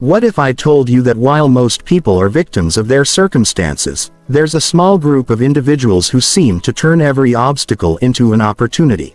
What if I told you that while most people are victims of their circumstances, there's a small group of individuals who seem to turn every obstacle into an opportunity?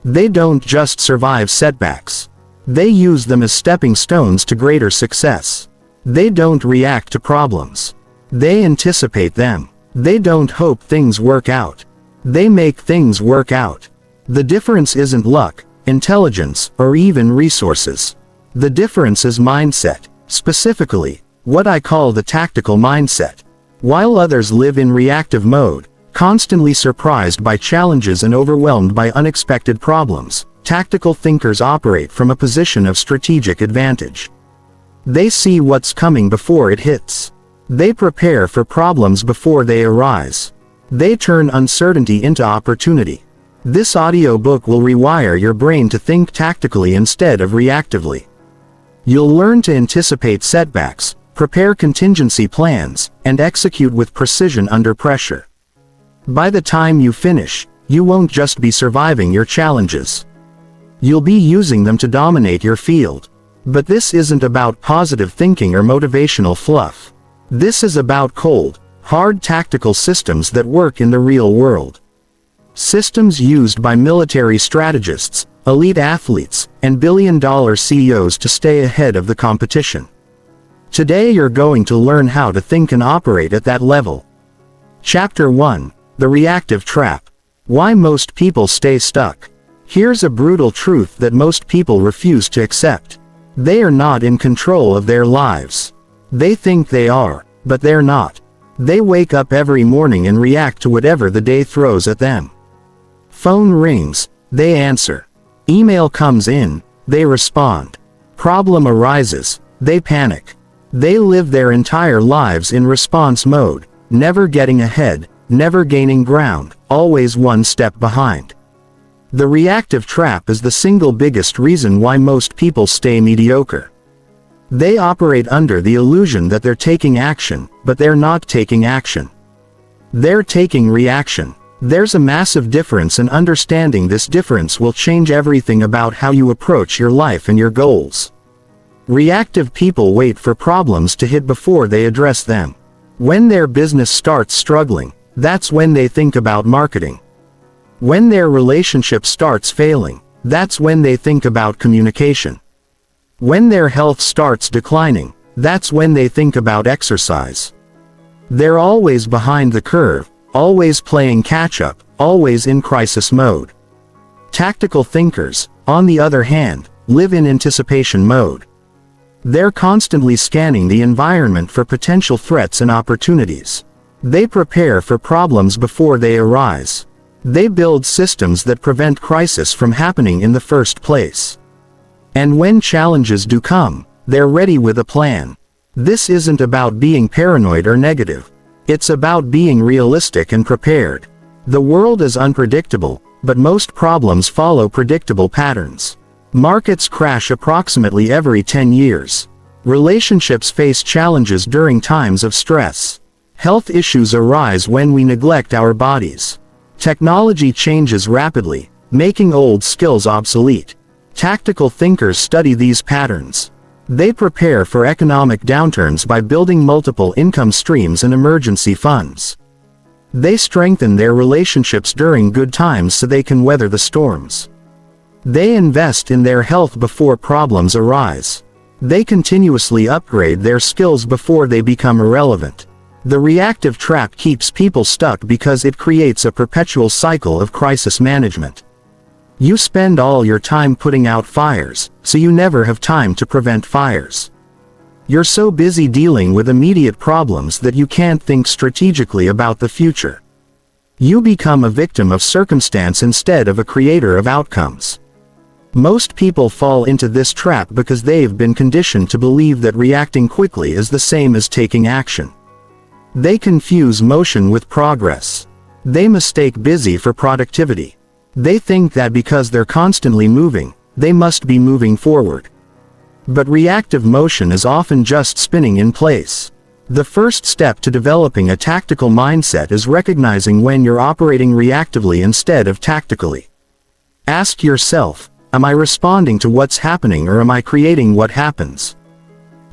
They don't just survive setbacks. They use them as stepping stones to greater success. They don't react to problems. They anticipate them. They don't hope things work out. They make things work out. The difference isn't luck, intelligence, or even resources. The difference is mindset, specifically, what I call the tactical mindset. While others live in reactive mode, constantly surprised by challenges and overwhelmed by unexpected problems, tactical thinkers operate from a position of strategic advantage. They see what's coming before it hits. They prepare for problems before they arise. They turn uncertainty into opportunity. This audiobook will rewire your brain to think tactically instead of reactively. You'll learn to anticipate setbacks, prepare contingency plans, and execute with precision under pressure. By the time you finish, you won't just be surviving your challenges. You'll be using them to dominate your field. But this isn't about positive thinking or motivational fluff. This is about cold, hard tactical systems that work in the real world. Systems used by military strategists, elite athletes, and billion-dollar CEOs to stay ahead of the competition. Today you're going to learn how to think and operate at that level. Chapter 1. The Reactive Trap. Why most people stay stuck. Here's a brutal truth that most people refuse to accept. They are not in control of their lives. They think they are, but they're not. They wake up every morning and react to whatever the day throws at them. Phone rings, they answer. Email comes in, they respond. Problem arises, they panic. They live their entire lives in response mode, never getting ahead, never gaining ground, always one step behind. The reactive trap is the single biggest reason why most people stay mediocre. They operate under the illusion that they're taking action, but they're not taking action. They're taking reaction. There's a massive difference, and understanding this difference will change everything about how you approach your life and your goals. Reactive people wait for problems to hit before they address them. When their business starts struggling, that's when they think about marketing. When their relationship starts failing, that's when they think about communication. When their health starts declining, that's when they think about exercise. They're always behind the curve, always playing catch-up, always in crisis mode. Tactical thinkers, on the other hand, live in anticipation mode. They're constantly scanning the environment for potential threats and opportunities. They prepare for problems before they arise. They build systems that prevent crisis from happening in the first place. And when challenges do come, they're ready with a plan. This isn't about being paranoid or negative. It's about being realistic and prepared. The world is unpredictable, but most problems follow predictable patterns. Markets crash approximately every 10 years. Relationships face challenges during times of stress. Health issues arise when we neglect our bodies. Technology changes rapidly, making old skills obsolete. Tactical thinkers study these patterns. They prepare for economic downturns by building multiple income streams and emergency funds. They strengthen their relationships during good times so they can weather the storms. They invest in their health before problems arise. They continuously upgrade their skills before they become irrelevant. The reactive trap keeps people stuck because it creates a perpetual cycle of crisis management. You spend all your time putting out fires, so you never have time to prevent fires. You're so busy dealing with immediate problems that you can't think strategically about the future. You become a victim of circumstance instead of a creator of outcomes. Most people fall into this trap because they've been conditioned to believe that reacting quickly is the same as taking action. They confuse motion with progress. They mistake busy for productivity. They think that because they're constantly moving, they must be moving forward. But reactive motion is often just spinning in place. The first step to developing a tactical mindset is recognizing when you're operating reactively instead of tactically. Ask yourself, am I responding to what's happening or am I creating what happens?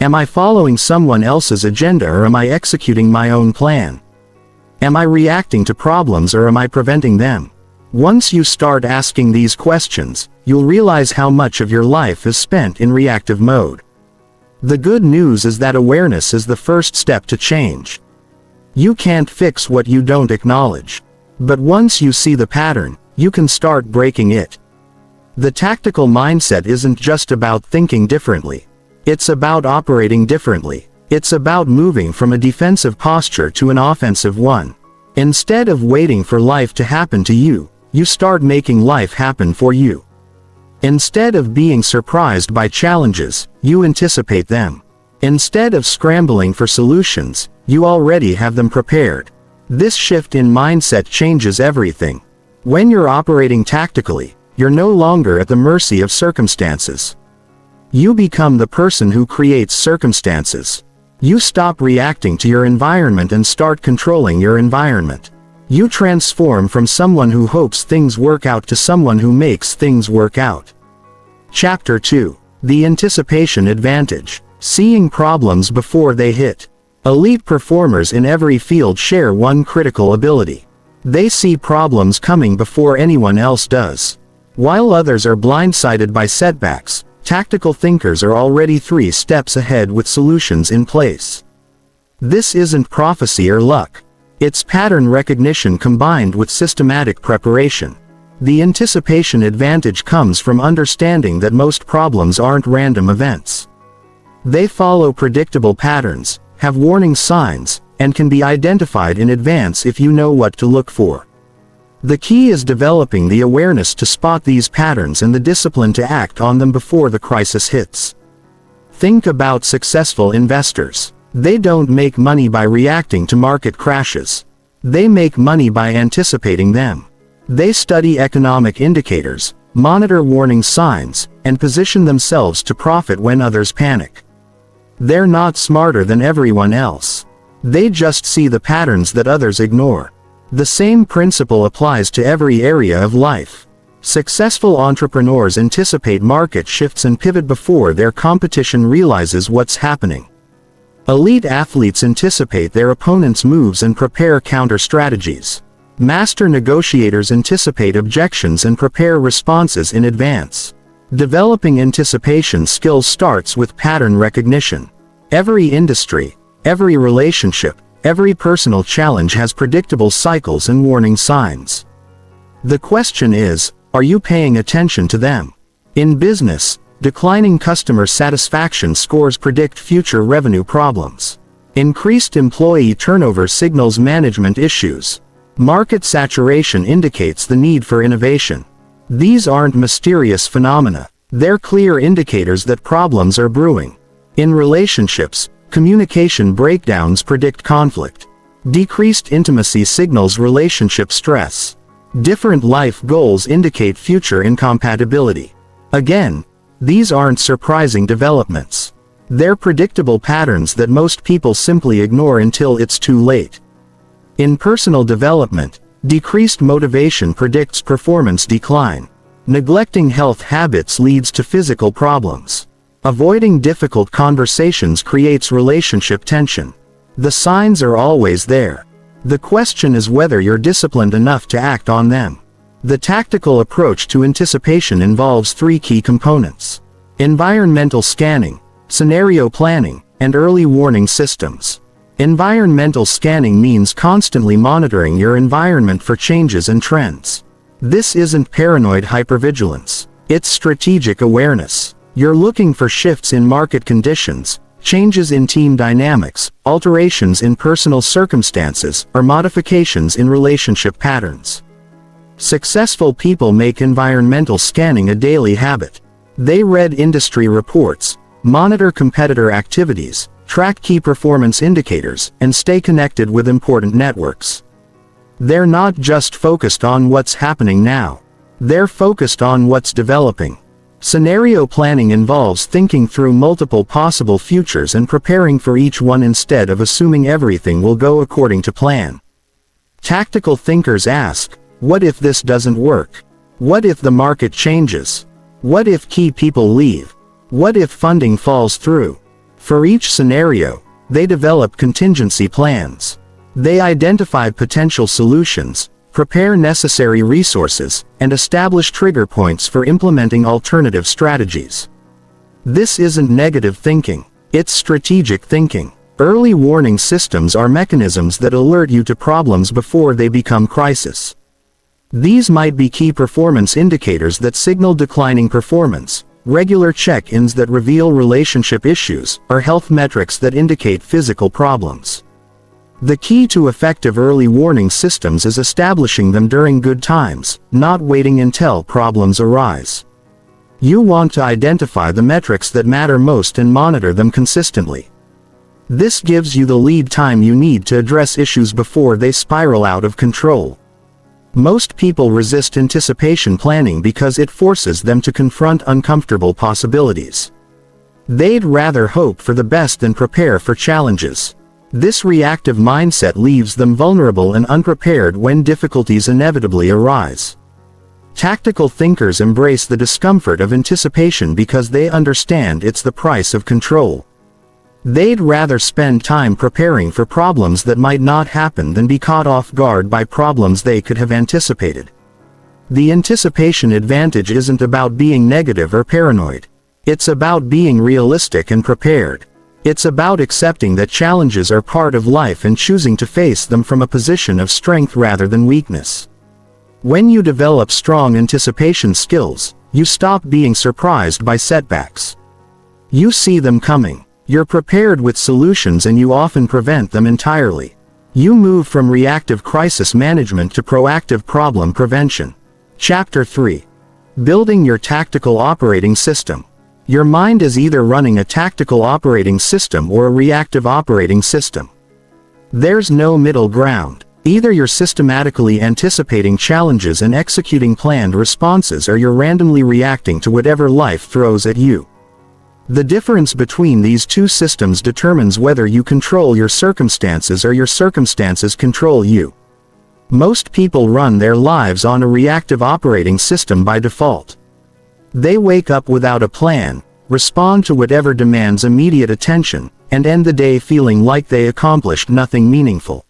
Am I following someone else's agenda or am I executing my own plan? Am I reacting to problems or am I preventing them? Once you start asking these questions, you'll realize how much of your life is spent in reactive mode. The good news is that awareness is the first step to change. You can't fix what you don't acknowledge. But once you see the pattern, you can start breaking it. The tactical mindset isn't just about thinking differently. It's about operating differently. It's about moving from a defensive posture to an offensive one. Instead of waiting for life to happen to you, you start making life happen for you. Instead of being surprised by challenges, you anticipate them. Instead of scrambling for solutions, you already have them prepared. This shift in mindset changes everything. When you're operating tactically, you're no longer at the mercy of circumstances. You become the person who creates circumstances. You stop reacting to your environment and start controlling your environment. You transform from someone who hopes things work out to someone who makes things work out. Chapter 2. The Anticipation Advantage. Seeing problems before they hit. Elite performers in every field share one critical ability. They see problems coming before anyone else does. While others are blindsided by setbacks, tactical thinkers are already 3 steps ahead with solutions in place. This isn't prophecy or luck. It's pattern recognition combined with systematic preparation. The anticipation advantage comes from understanding that most problems aren't random events. They follow predictable patterns, have warning signs, and can be identified in advance if you know what to look for. The key is developing the awareness to spot these patterns and the discipline to act on them before the crisis hits. Think about successful investors. They don't make money by reacting to market crashes. They make money by anticipating them. They study economic indicators, monitor warning signs, and position themselves to profit when others panic. They're not smarter than everyone else. They just see the patterns that others ignore. The same principle applies to every area of life. Successful entrepreneurs anticipate market shifts and pivot before their competition realizes what's happening. Elite athletes anticipate their opponents' moves and prepare counter-strategies. Master negotiators anticipate objections and prepare responses in advance. Developing anticipation skills starts with pattern recognition. Every industry, every relationship, every personal challenge has predictable cycles and warning signs. The question is, are you paying attention to them? In business, declining customer satisfaction scores predict future revenue problems. Increased employee turnover signals management issues. Market saturation indicates the need for innovation. These aren't mysterious phenomena. They're clear indicators that problems are brewing. In relationships, communication breakdowns predict conflict. Decreased intimacy signals relationship stress. Different life goals indicate future incompatibility. Again, these aren't surprising developments. They're predictable patterns that most people simply ignore until it's too late. In personal development, decreased motivation predicts performance decline. Neglecting health habits leads to physical problems. Avoiding difficult conversations creates relationship tension. The signs are always there. The question is whether you're disciplined enough to act on them. The tactical approach to anticipation involves 3 key components: environmental scanning, scenario planning, and early warning systems. Environmental scanning means constantly monitoring your environment for changes and trends. This isn't paranoid hypervigilance. It's strategic awareness. You're looking for shifts in market conditions, changes in team dynamics, alterations in personal circumstances, or modifications in relationship patterns. Successful people make environmental scanning a daily habit. They read industry reports, monitor competitor activities, track key performance indicators, and stay connected with important networks. They're not just focused on what's happening now. They're focused on what's developing. Scenario planning involves thinking through multiple possible futures and preparing for each one instead of assuming everything will go according to plan. Tactical thinkers ask, what if this doesn't work? What if the market changes? What if key people leave? What if funding falls through? For each scenario, they develop contingency plans. They identify potential solutions, prepare necessary resources, and establish trigger points for implementing alternative strategies. This isn't negative thinking, it's strategic thinking. Early warning systems are mechanisms that alert you to problems before they become crisis. These might be key performance indicators that signal declining performance, regular check-ins that reveal relationship issues, or health metrics that indicate physical problems. The key to effective early warning systems is establishing them during good times, not waiting until problems arise. You want to identify the metrics that matter most and monitor them consistently. This gives you the lead time you need to address issues before they spiral out of control. Most people resist anticipation planning because it forces them to confront uncomfortable possibilities. They'd rather hope for the best than prepare for challenges. This reactive mindset leaves them vulnerable and unprepared when difficulties inevitably arise. Tactical thinkers embrace the discomfort of anticipation because they understand it's the price of control. They'd rather spend time preparing for problems that might not happen than be caught off guard by problems they could have anticipated. The anticipation advantage isn't about being negative or paranoid. It's about being realistic and prepared. It's about accepting that challenges are part of life and choosing to face them from a position of strength rather than weakness. When you develop strong anticipation skills, you stop being surprised by setbacks. You see them coming. You're prepared with solutions and you often prevent them entirely. You move from reactive crisis management to proactive problem prevention. Chapter 3. Building your tactical operating system. Your mind is either running a tactical operating system or a reactive operating system. There's no middle ground. Either you're systematically anticipating challenges and executing planned responses, or you're randomly reacting to whatever life throws at you. The difference between these two systems determines whether you control your circumstances or your circumstances control you. Most people run their lives on a reactive operating system by default. They wake up without a plan, respond to whatever demands immediate attention, and end the day feeling like they accomplished nothing meaningful.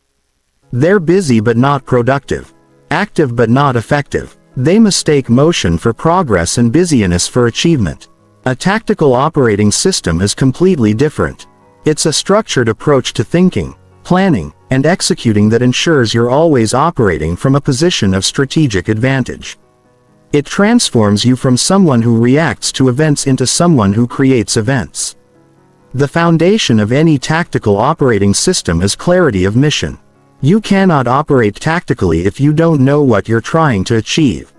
They're busy but not productive, active but not effective. They mistake motion for progress and busyness for achievement. A tactical operating system is completely different. It's a structured approach to thinking, planning, and executing that ensures you're always operating from a position of strategic advantage. It transforms you from someone who reacts to events into someone who creates events. The foundation of any tactical operating system is clarity of mission. You cannot operate tactically if you don't know what you're trying to achieve.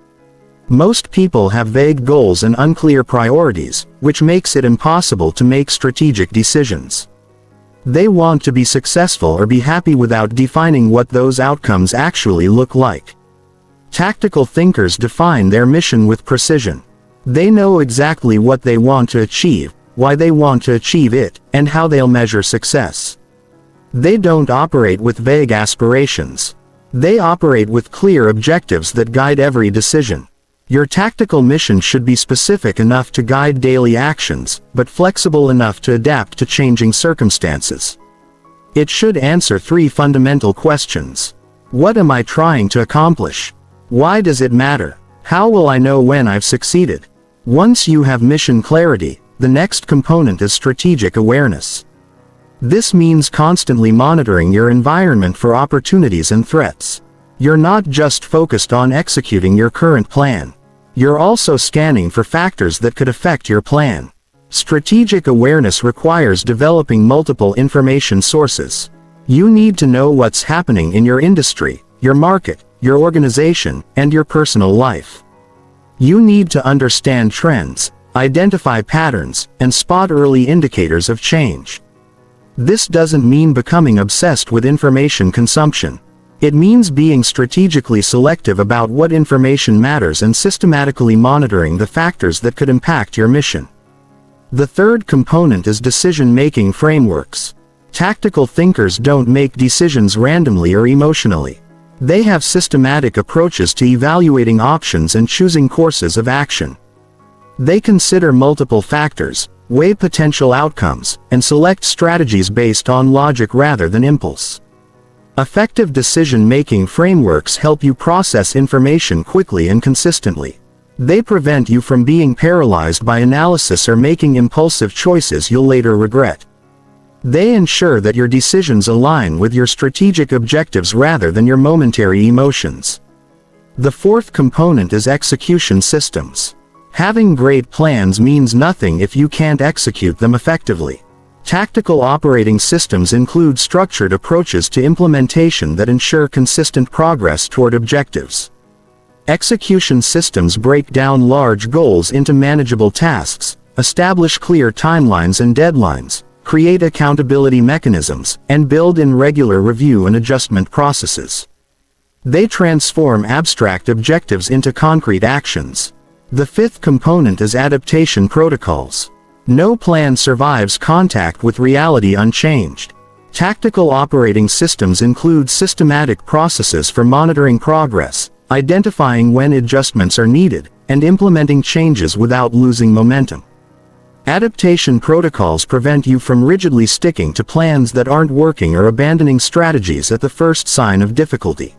Most people have vague goals and unclear priorities, which makes it impossible to make strategic decisions. They want to be successful or be happy without defining what those outcomes actually look like. Tactical thinkers define their mission with precision. They know exactly what they want to achieve, why they want to achieve it, and how they'll measure success. They don't operate with vague aspirations. They operate with clear objectives that guide every decision. Your tactical mission should be specific enough to guide daily actions, but flexible enough to adapt to changing circumstances. It should answer 3 fundamental questions. What am I trying to accomplish? Why does it matter? How will I know when I've succeeded? Once you have mission clarity, the next component is strategic awareness. This means constantly monitoring your environment for opportunities and threats. You're not just focused on executing your current plan. You're also scanning for factors that could affect your plan. Strategic awareness requires developing multiple information sources. You need to know what's happening in your industry, your market, your organization, and your personal life. You need to understand trends, identify patterns, and spot early indicators of change. This doesn't mean becoming obsessed with information consumption. It means being strategically selective about what information matters and systematically monitoring the factors that could impact your mission. The third component is decision-making frameworks. Tactical thinkers don't make decisions randomly or emotionally. They have systematic approaches to evaluating options and choosing courses of action. They consider multiple factors, weigh potential outcomes, and select strategies based on logic rather than impulse. Effective decision-making frameworks help you process information quickly and consistently. They prevent you from being paralyzed by analysis or making impulsive choices you'll later regret. They ensure that your decisions align with your strategic objectives rather than your momentary emotions. The fourth component is execution systems. Having great plans means nothing if you can't execute them effectively. Tactical operating systems include structured approaches to implementation that ensure consistent progress toward objectives. Execution systems break down large goals into manageable tasks, establish clear timelines and deadlines, create accountability mechanisms, and build in regular review and adjustment processes. They transform abstract objectives into concrete actions. The fifth component is adaptation protocols. No plan survives contact with reality unchanged. Tactical operating systems include systematic processes for monitoring progress, identifying when adjustments are needed, and implementing changes without losing momentum. Adaptation protocols prevent you from rigidly sticking to plans that aren't working or abandoning strategies at the first sign of difficulty.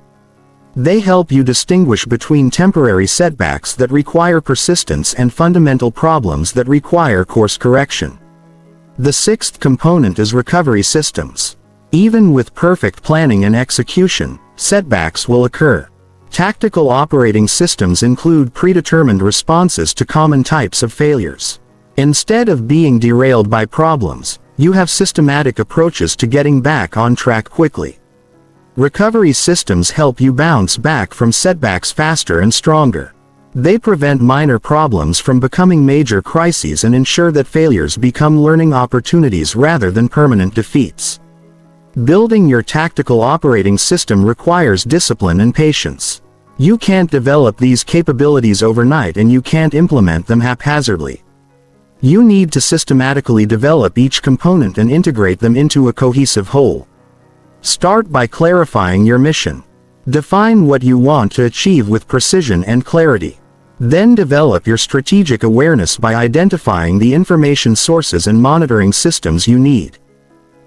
They help you distinguish between temporary setbacks that require persistence and fundamental problems that require course correction. The sixth component is recovery systems. Even with perfect planning and execution, setbacks will occur. Tactical operating systems include predetermined responses to common types of failures. Instead of being derailed by problems, you have systematic approaches to getting back on track quickly. Recovery systems help you bounce back from setbacks faster and stronger. They prevent minor problems from becoming major crises and ensure that failures become learning opportunities rather than permanent defeats. Building your tactical operating system requires discipline and patience. You can't develop these capabilities overnight and you can't implement them haphazardly. You need to systematically develop each component and integrate them into a cohesive whole. Start by clarifying your mission. Define what you want to achieve with precision and clarity. Then develop your strategic awareness by identifying the information sources and monitoring systems you need.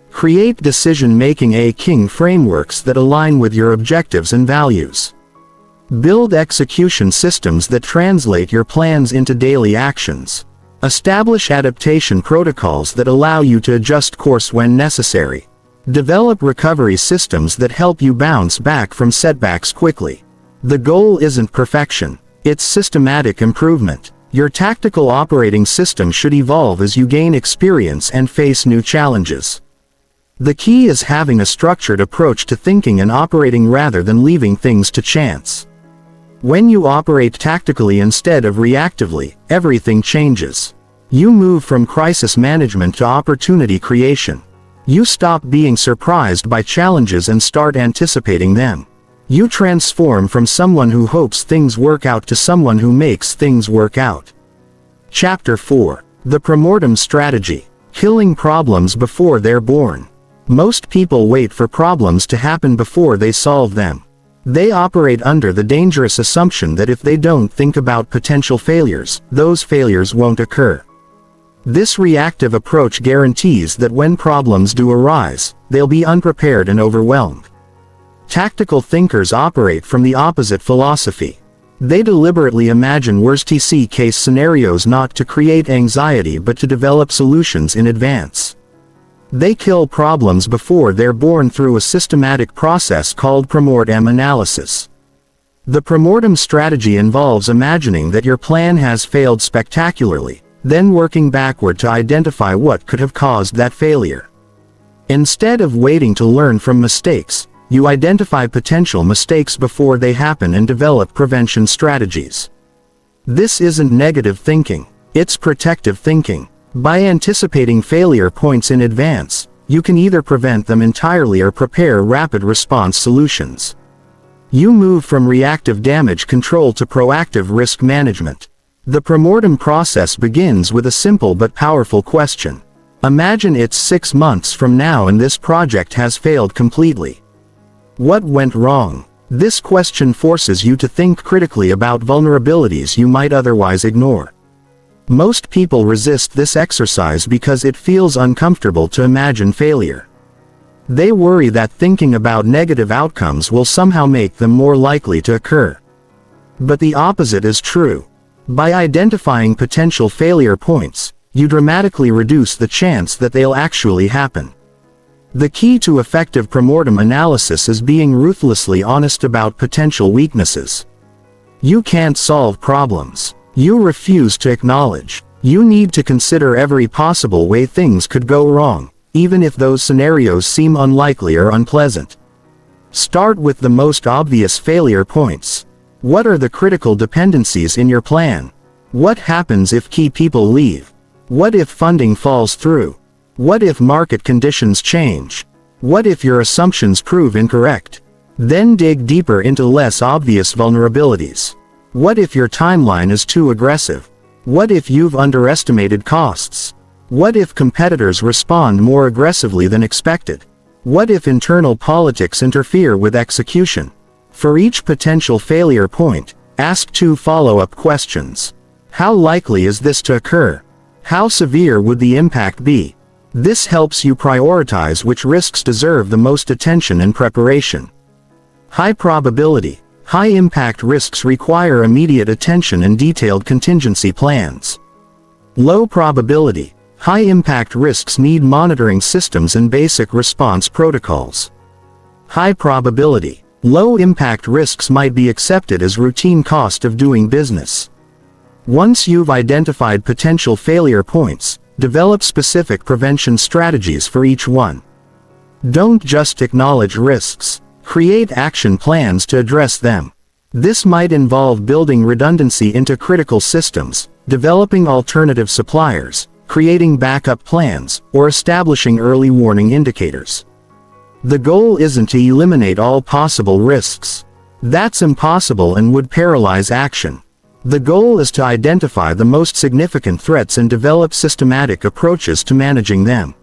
Create decision-making king frameworks that align with your objectives and values. Build execution systems that translate your plans into daily actions. Establish adaptation protocols that allow you to adjust course when necessary. Develop recovery systems that help you bounce back from setbacks quickly. The goal isn't perfection, it's systematic improvement. Your tactical operating system should evolve as you gain experience and face new challenges. The key is having a structured approach to thinking and operating rather than leaving things to chance. When you operate tactically instead of reactively, everything changes. You move from crisis management to opportunity creation. You stop being surprised by challenges and start anticipating them. You transform from someone who hopes things work out to someone who makes things work out. Chapter 4. The Premortem Strategy. Killing problems before they're born. Most people wait for problems to happen before they solve them. They operate under the dangerous assumption that if they don't think about potential failures, those failures won't occur. This reactive approach guarantees that when problems do arise, they'll be unprepared and overwhelmed. Tactical thinkers operate from the opposite philosophy. They deliberately imagine worst-case scenarios not to create anxiety but to develop solutions in advance. They kill problems before they're born through a systematic process called premortem analysis. The premortem strategy involves imagining that your plan has failed spectacularly, then working backward to identify what could have caused that failure. Instead of waiting to learn from mistakes, you identify potential mistakes before they happen and develop prevention strategies. This isn't negative thinking, it's protective thinking. By anticipating failure points in advance, you can either prevent them entirely or prepare rapid response solutions. You move from reactive damage control to proactive risk management. The premortem process begins with a simple but powerful question. Imagine it's 6 months from now and this project has failed completely. What went wrong? This question forces you to think critically about vulnerabilities you might otherwise ignore. Most people resist this exercise because it feels uncomfortable to imagine failure. They worry that thinking about negative outcomes will somehow make them more likely to occur. But the opposite is true. By identifying potential failure points, you dramatically reduce the chance that they'll actually happen. The key to effective premortem analysis is being ruthlessly honest about potential weaknesses. You can't solve problems you refuse to acknowledge. You need to consider every possible way things could go wrong, even if those scenarios seem unlikely or unpleasant. Start with the most obvious failure points. What are the critical dependencies in your plan? What happens if key people leave? What if funding falls through? What if market conditions change? What if your assumptions prove incorrect? Then dig deeper into less obvious vulnerabilities. What if your timeline is too aggressive? What if you've underestimated costs? What if competitors respond more aggressively than expected? What if internal politics interfere with execution? For each potential failure point, ask 2 follow-up questions. How likely is this to occur? How severe would the impact be? This helps you prioritize which risks deserve the most attention and preparation. High probability, high impact risks require immediate attention and detailed contingency plans. Low probability, high impact risks need monitoring systems and basic response protocols. High probability, low impact risks might be accepted as routine cost of doing business. Once you've identified potential failure points, develop specific prevention strategies for each one. Don't just acknowledge risks. Create action plans to address them. This might involve building redundancy into critical systems, developing alternative suppliers, creating backup plans, or establishing early warning indicators. The goal isn't to eliminate all possible risks. That's impossible and would paralyze action. The goal is to identify the most significant threats and develop systematic approaches to managing them.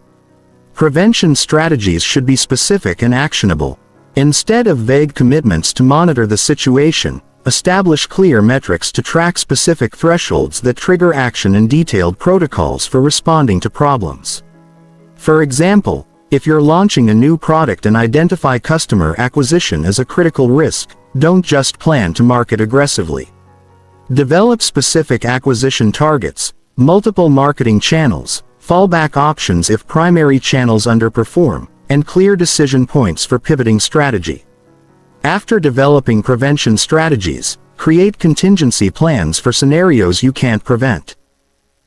Prevention strategies should be specific and actionable. Instead of vague commitments to monitor the situation, establish clear metrics to track specific thresholds that trigger action and detailed protocols for responding to problems. For example, if you're launching a new product and identify customer acquisition as a critical risk, don't just plan to market aggressively. Develop specific acquisition targets, multiple marketing channels, fallback options if primary channels underperform, and clear decision points for pivoting strategy. After developing prevention strategies, create contingency plans for scenarios you can't prevent.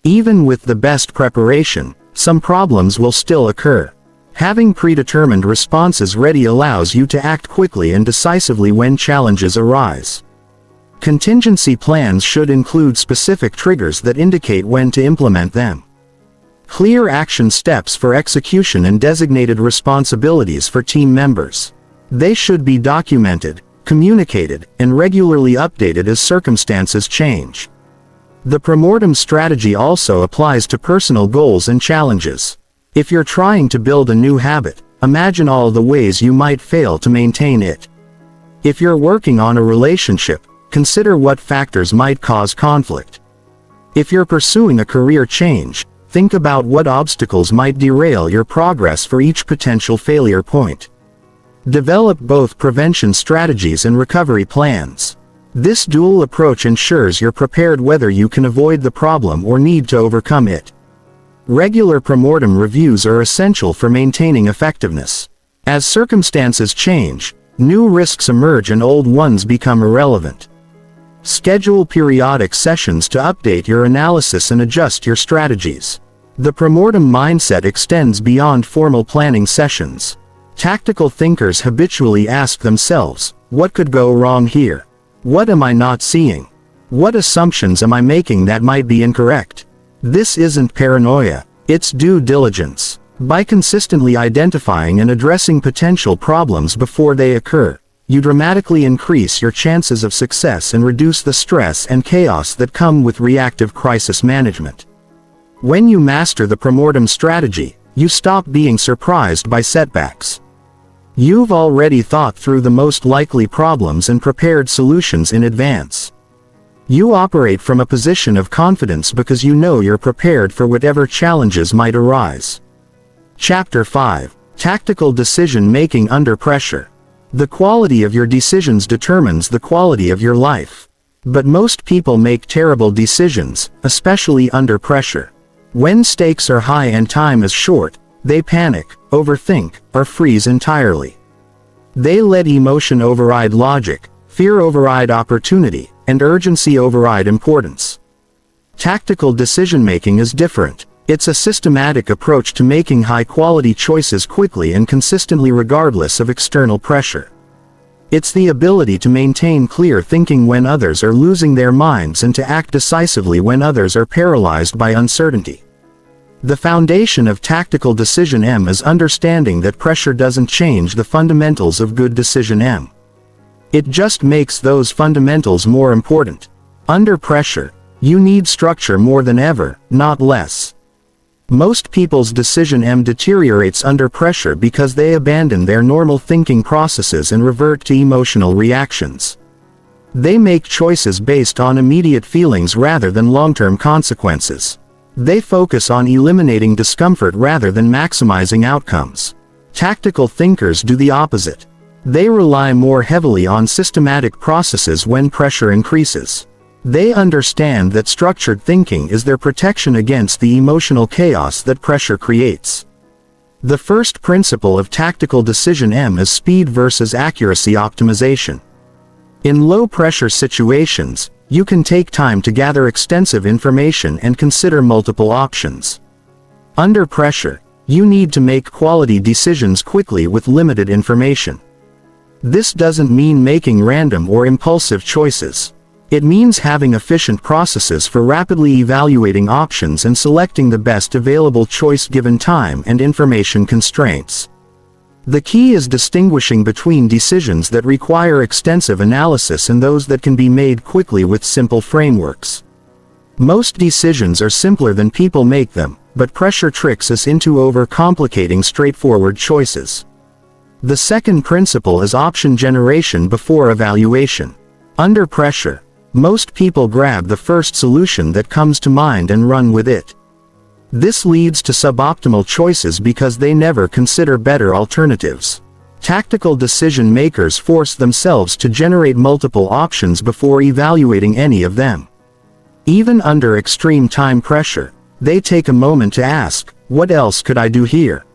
Even with the best preparation, some problems will still occur. Having predetermined responses ready allows you to act quickly and decisively when challenges arise. Contingency plans should include specific triggers that indicate when to implement them. Clear action steps for execution and designated responsibilities for team members. They should be documented, communicated, and regularly updated as circumstances change. The premortem strategy also applies to personal goals and challenges. If you're trying to build a new habit, imagine all the ways you might fail to maintain it. If you're working on a relationship, consider what factors might cause conflict. If you're pursuing a career change, think about what obstacles might derail your progress for each potential failure point. Develop both prevention strategies and recovery plans. This dual approach ensures you're prepared whether you can avoid the problem or need to overcome it. Regular premortem reviews are essential for maintaining effectiveness. As circumstances change, new risks emerge and old ones become irrelevant. Schedule periodic sessions to update your analysis and adjust your strategies. The premortem mindset extends beyond formal planning sessions. Tactical thinkers habitually ask themselves, what could go wrong here? What am I not seeing? What assumptions am I making that might be incorrect? This isn't paranoia, it's due diligence. By consistently identifying and addressing potential problems before they occur, you dramatically increase your chances of success and reduce the stress and chaos that come with reactive crisis management. When you master the premortem strategy, you stop being surprised by setbacks. You've already thought through the most likely problems and prepared solutions in advance. You operate from a position of confidence because you know you're prepared for whatever challenges might arise. Chapter 5. Tactical Decision Making Under Pressure. The quality of your decisions determines the quality of your life. But most people make terrible decisions, especially under pressure. When stakes are high and time is short, they panic, overthink, or freeze entirely. They let emotion override logic, fear override opportunity, and urgency override importance. Tactical decision-making is different. It's a systematic approach to making high-quality choices quickly and consistently regardless of external pressure. It's the ability to maintain clear thinking when others are losing their minds and to act decisively when others are paralyzed by uncertainty. The foundation of tactical decision M is understanding that pressure doesn't change the fundamentals of good decision M. It just makes those fundamentals more important. Under pressure, you need structure more than ever, not less. Most people's decision M deteriorates under pressure because they abandon their normal thinking processes and revert to emotional reactions. They make choices based on immediate feelings rather than long-term consequences. They focus on eliminating discomfort rather than maximizing outcomes. Tactical thinkers do the opposite. They rely more heavily on systematic processes when pressure increases. They understand that structured thinking is their protection against the emotional chaos that pressure creates. The first principle of tactical decision M is speed versus accuracy optimization. In low-pressure situations, you can take time to gather extensive information and consider multiple options. Under pressure, you need to make quality decisions quickly with limited information. This doesn't mean making random or impulsive choices. It means having efficient processes for rapidly evaluating options and selecting the best available choice given time and information constraints. The key is distinguishing between decisions that require extensive analysis and those that can be made quickly with simple frameworks. Most decisions are simpler than people make them, but pressure tricks us into overcomplicating straightforward choices. The second principle is option generation before evaluation. Under pressure, most people grab the first solution that comes to mind and run with it. This leads to suboptimal choices because they never consider better alternatives. Tactical decision makers force themselves to generate multiple options before evaluating any of them. Even under extreme time pressure, they take a moment to ask, "What else could I do here?"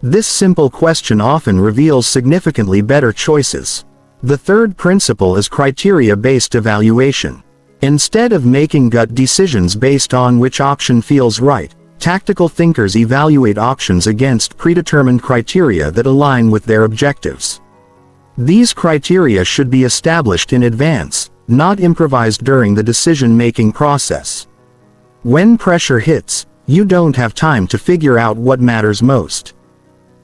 This simple question often reveals significantly better choices. The third principle is criteria-based evaluation. Instead of making gut decisions based on which option feels right, tactical thinkers evaluate options against predetermined criteria that align with their objectives. These criteria should be established in advance, not improvised during the decision-making process. When pressure hits, you don't have time to figure out what matters most.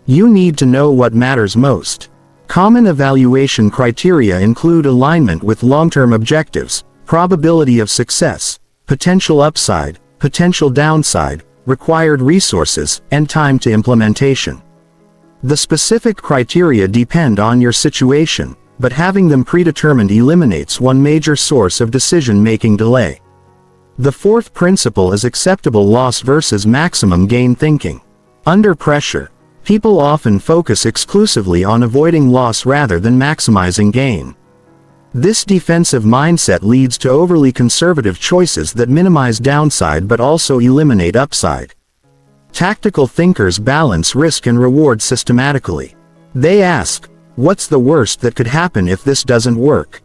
You need to know what matters most. Common evaluation criteria include alignment with long-term objectives, probability of success, potential upside, potential downside, required resources, and time to implementation. The specific criteria depend on your situation, but having them predetermined eliminates one major source of decision-making delay. The fourth principle is acceptable loss versus maximum gain thinking. Under pressure, people often focus exclusively on avoiding loss rather than maximizing gain. This defensive mindset leads to overly conservative choices that minimize downside but also eliminate upside. Tactical thinkers balance risk and reward systematically. They ask, "What's the worst that could happen if this doesn't work?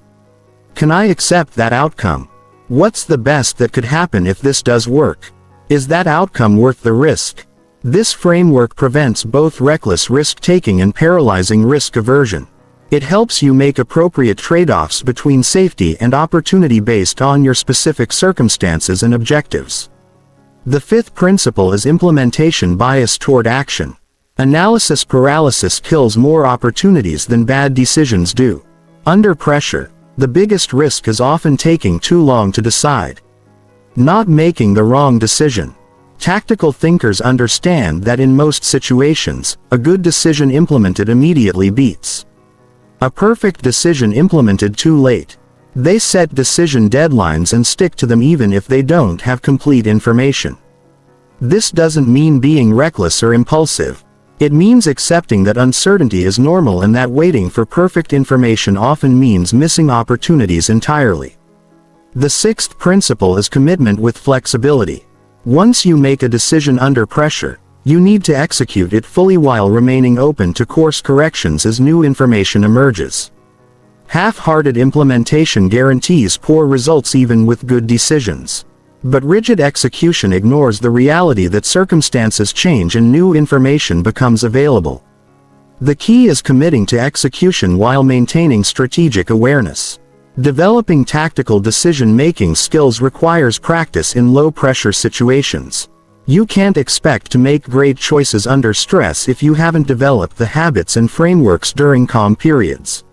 Can I accept that outcome? What's the best that could happen if this does work? Is that outcome worth the risk?" This framework prevents both reckless risk-taking and paralyzing risk aversion. It helps you make appropriate trade-offs between safety and opportunity based on your specific circumstances and objectives. The fifth principle is implementation bias toward action. Analysis paralysis kills more opportunities than bad decisions do. Under pressure, the biggest risk is often taking too long to decide. Not making the wrong decision. Tactical thinkers understand that in most situations, a good decision implemented immediately beats a perfect decision implemented too late. They set decision deadlines and stick to them even if they don't have complete information. This doesn't mean being reckless or impulsive. It means accepting that uncertainty is normal and that waiting for perfect information often means missing opportunities entirely. The sixth principle is commitment with flexibility. Once you make a decision under pressure, you need to execute it fully while remaining open to course corrections as new information emerges. Half-hearted implementation guarantees poor results even with good decisions. But rigid execution ignores the reality that circumstances change and new information becomes available. The key is committing to execution while maintaining strategic awareness. Developing tactical decision-making skills requires practice in low-pressure situations. You can't expect to make great choices under stress if you haven't developed the habits and frameworks during calm periods.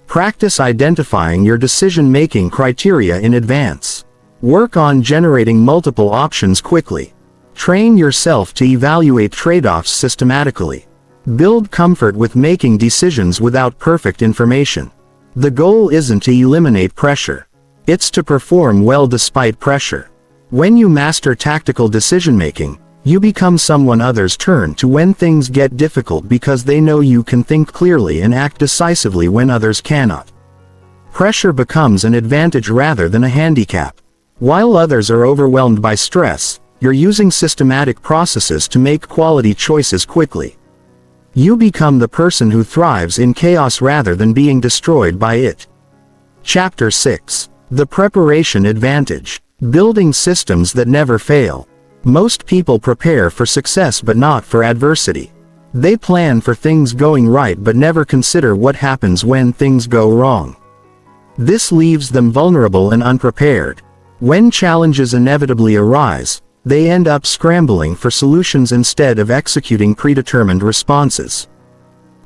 Practice identifying your decision-making criteria in advance. Work on generating multiple options quickly. Train yourself to evaluate trade-offs systematically. Build comfort with making decisions without perfect information. The goal isn't to eliminate pressure. It's to perform well despite pressure. When you master tactical decision-making, you become someone others turn to when things get difficult because they know you can think clearly and act decisively when others cannot. Pressure becomes an advantage rather than a handicap. While others are overwhelmed by stress, you're using systematic processes to make quality choices quickly. You become the person who thrives in chaos rather than being destroyed by it. Chapter 6. The Preparation Advantage. Building systems that never fail. Most people prepare for success but not for adversity. They plan for things going right but never consider what happens when things go wrong. This leaves them vulnerable and unprepared. When challenges inevitably arise, they end up scrambling for solutions instead of executing predetermined responses.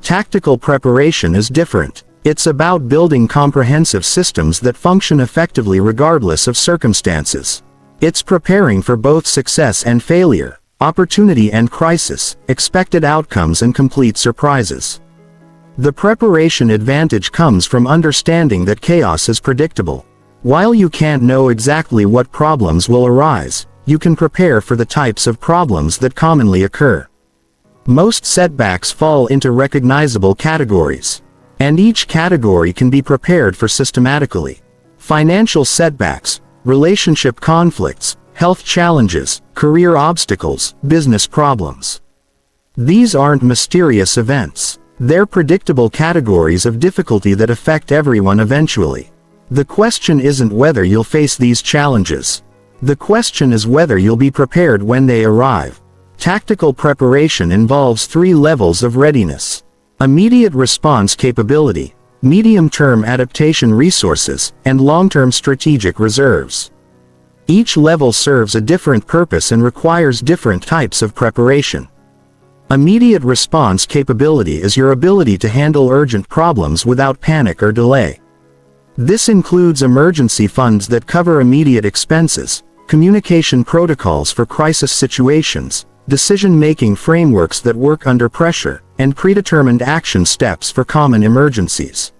Tactical preparation is different. It's about building comprehensive systems that function effectively regardless of circumstances. It's preparing for both success and failure, opportunity and crisis, expected outcomes and complete surprises. The preparation advantage comes from understanding that chaos is predictable. While you can't know exactly what problems will arise, you can prepare for the types of problems that commonly occur. Most setbacks fall into recognizable categories, and each category can be prepared for systematically. Financial setbacks, relationship conflicts, health challenges, career obstacles, business problems. These aren't mysterious events. They're predictable categories of difficulty that affect everyone eventually. The question isn't whether you'll face these challenges. The question is whether you'll be prepared when they arrive. Tactical preparation involves 3 levels of readiness: immediate response capability, medium-term adaptation resources, and long-term strategic reserves. Each level serves a different purpose and requires different types of preparation. Immediate response capability is your ability to handle urgent problems without panic or delay. This includes emergency funds that cover immediate expenses, communication protocols for crisis situations, decision-making frameworks that work under pressure, and predetermined action steps for common emergencies.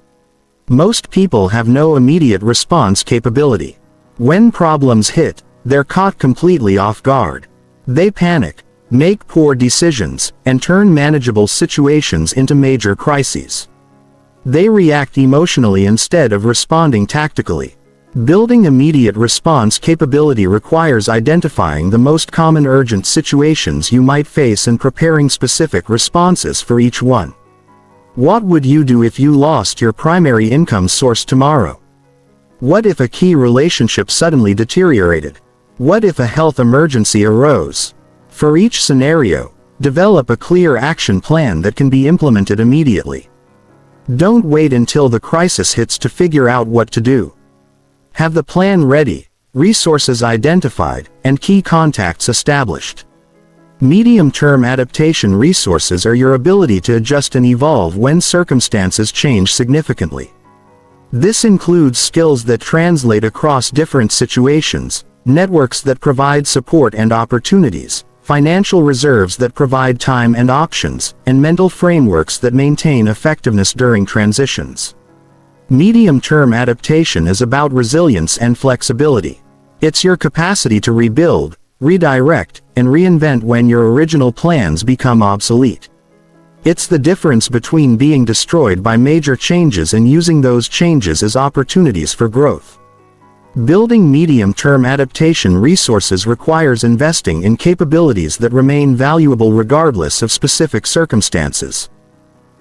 Most people have no immediate response capability. When problems hit, they're caught completely off guard. They panic, make poor decisions, and turn manageable situations into major crises. They react emotionally instead of responding tactically. Building immediate response capability requires identifying the most common urgent situations you might face and preparing specific responses for each one. What would you do if you lost your primary income source tomorrow? What if a key relationship suddenly deteriorated? What if a health emergency arose? For each scenario, develop a clear action plan that can be implemented immediately. Don't wait until the crisis hits to figure out what to do. Have the plan ready, resources identified, and key contacts established. Medium-term adaptation resources are your ability to adjust and evolve when circumstances change significantly. This includes skills that translate across different situations, networks that provide support and opportunities, financial reserves that provide time and options, and mental frameworks that maintain effectiveness during transitions. Medium-term adaptation is about resilience and flexibility. It's your capacity to rebuild, redirect, and reinvent when your original plans become obsolete. It's the difference between being destroyed by major changes and using those changes as opportunities for growth. Building medium-term adaptation resources requires investing in capabilities that remain valuable regardless of specific circumstances.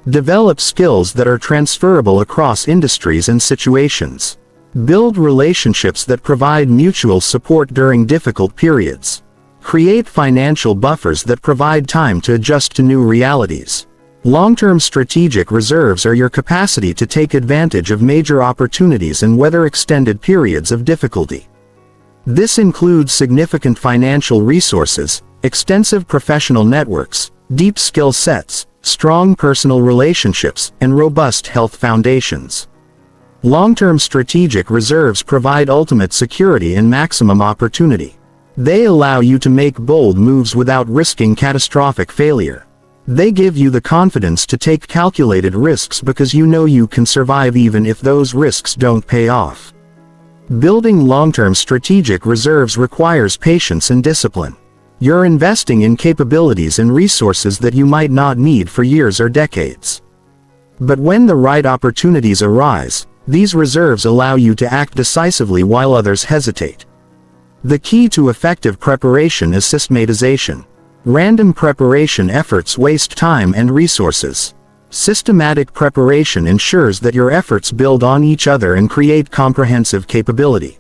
Develop skills that are transferable across industries and situations. Build relationships that provide mutual support during difficult periods. Create financial buffers that provide time to adjust to new realities. Long-term strategic reserves are your capacity to take advantage of major opportunities and weather extended periods of difficulty. This includes significant financial resources, extensive professional networks, deep skill sets, strong personal relationships, and robust health foundations. Long-term strategic reserves provide ultimate security and maximum opportunity. They allow you to make bold moves without risking catastrophic failure. They give you the confidence to take calculated risks because you know you can survive even if those risks don't pay off. Building long-term strategic reserves requires patience and discipline. You're investing in capabilities and resources that you might not need for years or decades. But when the right opportunities arise, these reserves allow you to act decisively while others hesitate. The key to effective preparation is systematization. Random preparation efforts waste time and resources. Systematic preparation ensures that your efforts build on each other and create comprehensive capability.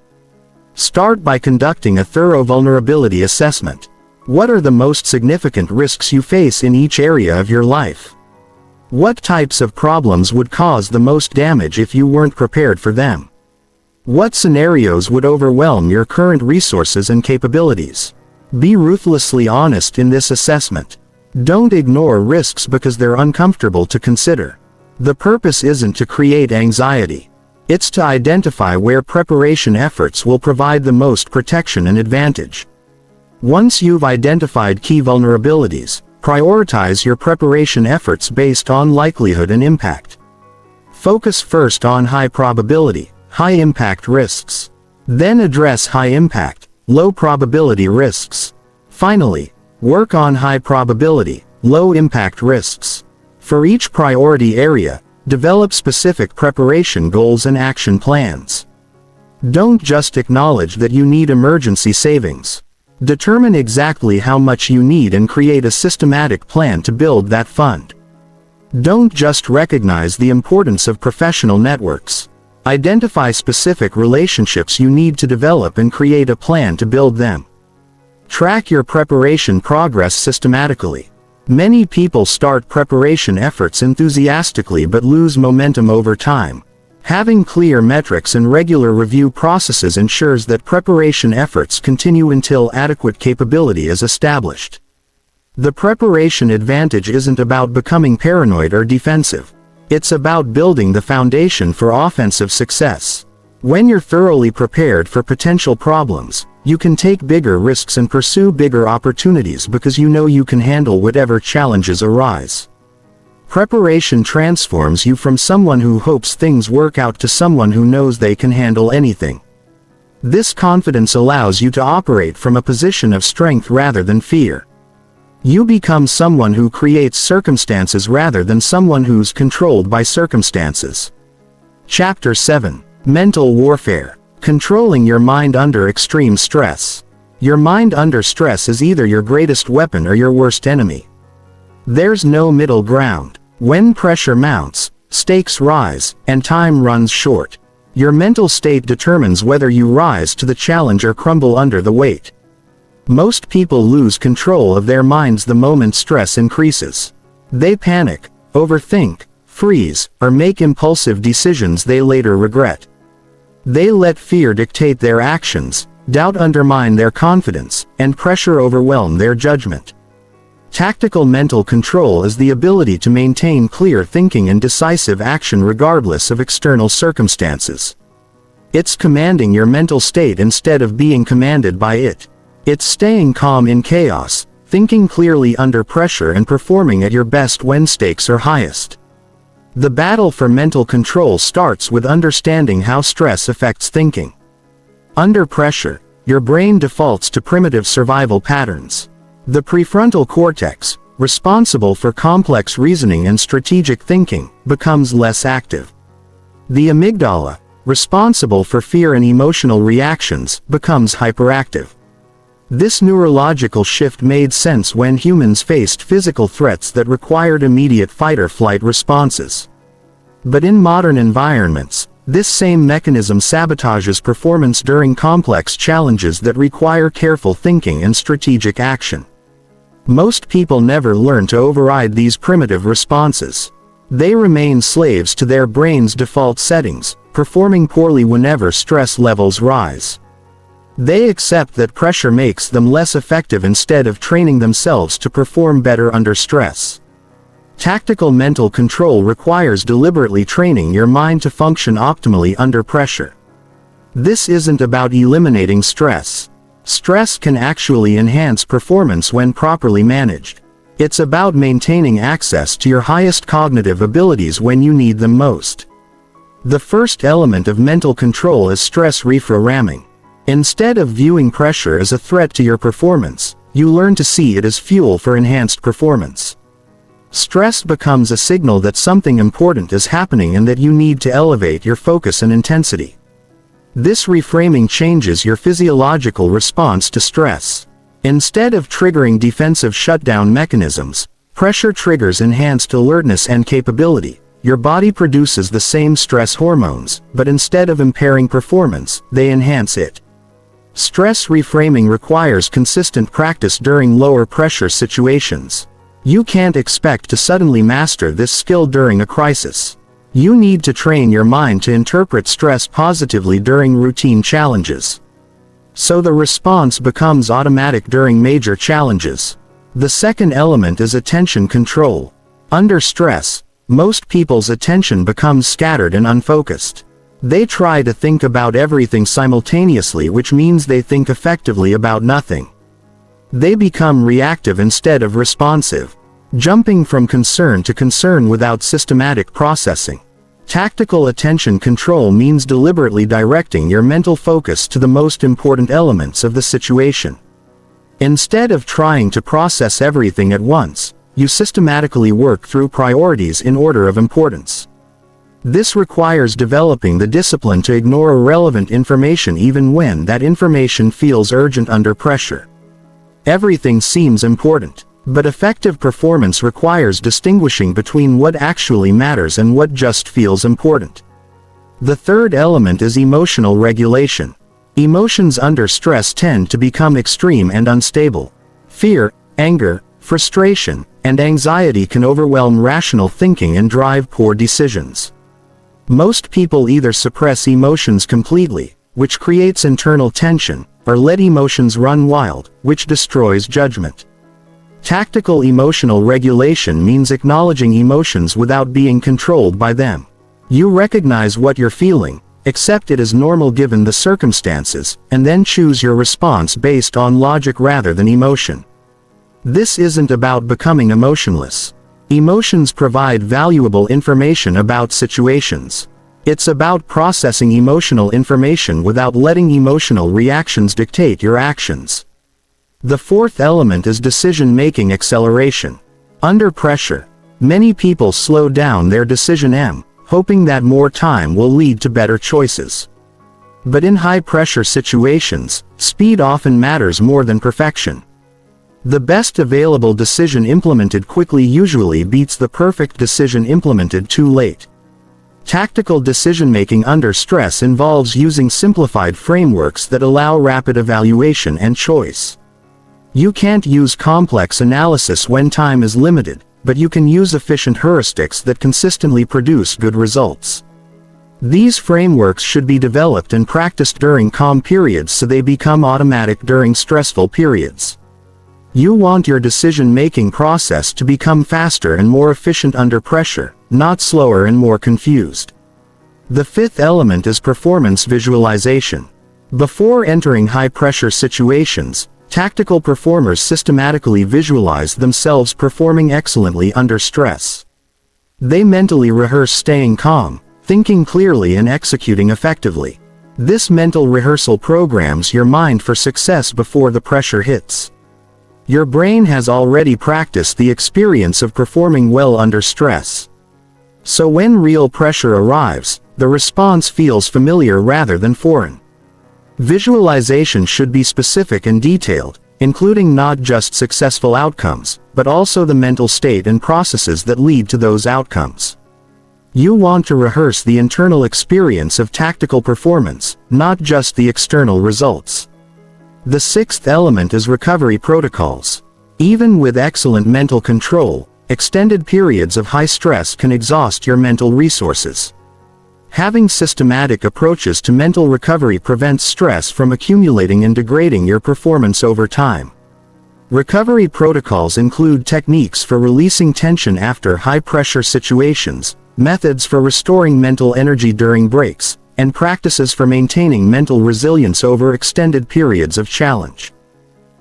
Start by conducting a thorough vulnerability assessment. What are the most significant risks you face in each area of your life? What types of problems would cause the most damage if you weren't prepared for them? What scenarios would overwhelm your current resources and capabilities? Be ruthlessly honest in this assessment. Don't ignore risks because they're uncomfortable to consider. The purpose isn't to create anxiety. It's to identify where preparation efforts will provide the most protection and advantage. Once you've identified key vulnerabilities, prioritize your preparation efforts based on likelihood and impact. Focus first on high probability, high impact risks. Then address high impact, low probability risks. Finally, work on high probability, low impact risks. For each priority area, develop specific preparation goals and action plans. Don't just acknowledge that you need emergency savings. Determine exactly how much you need and create a systematic plan to build that fund. Don't just recognize the importance of professional networks. Identify specific relationships you need to develop and create a plan to build them. Track your preparation progress systematically. Many people start preparation efforts enthusiastically but lose momentum over time. Having clear metrics and regular review processes ensures that preparation efforts continue until adequate capability is established. The preparation advantage isn't about becoming paranoid or defensive. It's about building the foundation for offensive success. When you're thoroughly prepared for potential problems, you can take bigger risks and pursue bigger opportunities because you know you can handle whatever challenges arise. Preparation transforms you from someone who hopes things work out to someone who knows they can handle anything. This confidence allows you to operate from a position of strength rather than fear. You become someone who creates circumstances rather than someone who's controlled by circumstances. Chapter 7. Mental Warfare. Controlling your mind under extreme stress. Your mind under stress is either your greatest weapon or your worst enemy. There's no middle ground. When pressure mounts, stakes rise, and time runs short, your mental state determines whether you rise to the challenge or crumble under the weight. Most people lose control of their minds the moment stress increases. They panic, overthink, freeze, or make impulsive decisions they later regret. They let fear dictate their actions, doubt undermine their confidence, and pressure overwhelm their judgment. Tactical mental control is the ability to maintain clear thinking and decisive action regardless of external circumstances. It's commanding your mental state instead of being commanded by it. It's staying calm in chaos, thinking clearly under pressure and performing at your best when stakes are highest. The battle for mental control starts with understanding how stress affects thinking. Under pressure, your brain defaults to primitive survival patterns. The prefrontal cortex, responsible for complex reasoning and strategic thinking, becomes less active. The amygdala, responsible for fear and emotional reactions, becomes hyperactive. This neurological shift made sense when humans faced physical threats that required immediate fight-or-flight responses. But in modern environments, this same mechanism sabotages performance during complex challenges that require careful thinking and strategic action. Most people never learn to override these primitive responses. They remain slaves to their brain's default settings, performing poorly whenever stress levels rise. They accept that pressure makes them less effective instead of training themselves to perform better under stress. Tactical mental control requires deliberately training your mind to function optimally under pressure. This isn't about eliminating stress. Stress can actually enhance performance when properly managed. It's about maintaining access to your highest cognitive abilities when you need them most. The first element of mental control is stress reprogramming. Instead of viewing pressure as a threat to your performance, you learn to see it as fuel for enhanced performance. Stress becomes a signal that something important is happening and that you need to elevate your focus and intensity. This reframing changes your physiological response to stress. Instead of triggering defensive shutdown mechanisms, pressure triggers enhanced alertness and capability. Your body produces the same stress hormones, but instead of impairing performance, they enhance it. Stress reframing requires consistent practice during lower pressure situations. You can't expect to suddenly master this skill during a crisis. You need to train your mind to interpret stress positively during routine challenges. So the response becomes automatic during major challenges. The second element is attention control. Under stress, most people's attention becomes scattered and unfocused. They try to think about everything simultaneously, which means they think effectively about nothing. They become reactive instead of responsive, jumping from concern to concern without systematic processing. Tactical attention control means deliberately directing your mental focus to the most important elements of the situation. Instead of trying to process everything at once, you systematically work through priorities in order of importance. This requires developing the discipline to ignore irrelevant information even when that information feels urgent under pressure. Everything seems important, but effective performance requires distinguishing between what actually matters and what just feels important. The third element is emotional regulation. Emotions under stress tend to become extreme and unstable. Fear, anger, frustration, and anxiety can overwhelm rational thinking and drive poor decisions. Most people either suppress emotions completely, which creates internal tension, or let emotions run wild, which destroys judgment. Tactical emotional regulation means acknowledging emotions without being controlled by them. You recognize what you're feeling, accept it as normal given the circumstances, and then choose your response based on logic rather than emotion. This isn't about becoming emotionless. Emotions provide valuable information about situations. It's about processing emotional information without letting emotional reactions dictate your actions. The fourth element is decision-making acceleration. Under pressure, many people slow down their decision hoping that more time will lead to better choices. But in high-pressure situations, speed often matters more than perfection. The best available decision implemented quickly usually beats the perfect decision implemented too late. Tactical decision-making under stress involves using simplified frameworks that allow rapid evaluation and choice. You can't use complex analysis when time is limited, but you can use efficient heuristics that consistently produce good results. These frameworks should be developed and practiced during calm periods so they become automatic during stressful periods. You want your decision-making process to become faster and more efficient under pressure, not slower and more confused. The fifth element is performance visualization. Before entering high-pressure situations, tactical performers systematically visualize themselves performing excellently under stress. They mentally rehearse staying calm, thinking clearly and executing effectively. This mental rehearsal programs your mind for success before the pressure hits. Your brain has already practiced the experience of performing well under stress. So when real pressure arrives, the response feels familiar rather than foreign. Visualization should be specific and detailed, including not just successful outcomes, but also the mental state and processes that lead to those outcomes. You want to rehearse the internal experience of tactical performance, not just the external results. The sixth element is recovery protocols. Even with excellent mental control, extended periods of high stress can exhaust your mental resources. Having systematic approaches to mental recovery prevents stress from accumulating and degrading your performance over time. Recovery protocols include techniques for releasing tension after high-pressure situations, methods for restoring mental energy during breaks, and practices for maintaining mental resilience over extended periods of challenge.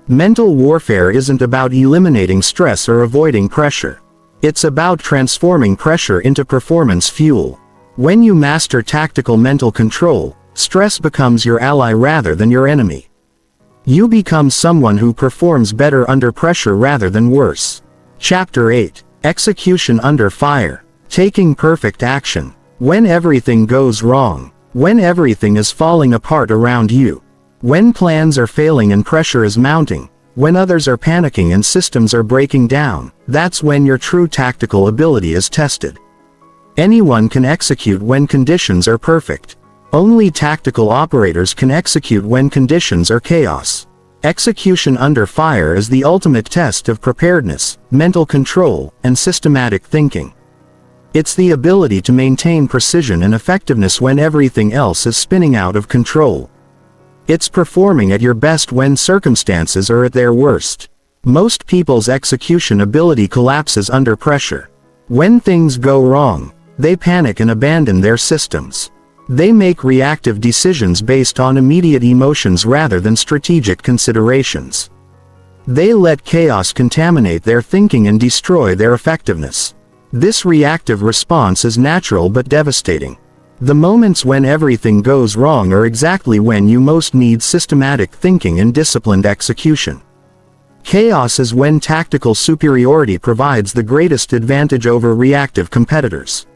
Mental warfare isn't about eliminating stress or avoiding pressure. It's about transforming pressure into performance fuel. When you master tactical mental control, stress becomes your ally rather than your enemy. You become someone who performs better under pressure rather than worse. Chapter 8. Execution under fire. Taking perfect action. When everything goes wrong. When everything is falling apart around you. When plans are failing and pressure is mounting. When others are panicking and systems are breaking down, that's when your true tactical ability is tested. Anyone can execute when conditions are perfect. Only tactical operators can execute when conditions are chaos. Execution under fire is the ultimate test of preparedness, mental control, and systematic thinking. It's the ability to maintain precision and effectiveness when everything else is spinning out of control. It's performing at your best when circumstances are at their worst. Most people's execution ability collapses under pressure. When things go wrong, they panic and abandon their systems. They make reactive decisions based on immediate emotions rather than strategic considerations. They let chaos contaminate their thinking and destroy their effectiveness. This reactive response is natural but devastating. The moments when everything goes wrong are exactly when you most need systematic thinking and disciplined execution. Chaos is when tactical superiority provides the greatest advantage over reactive competitors.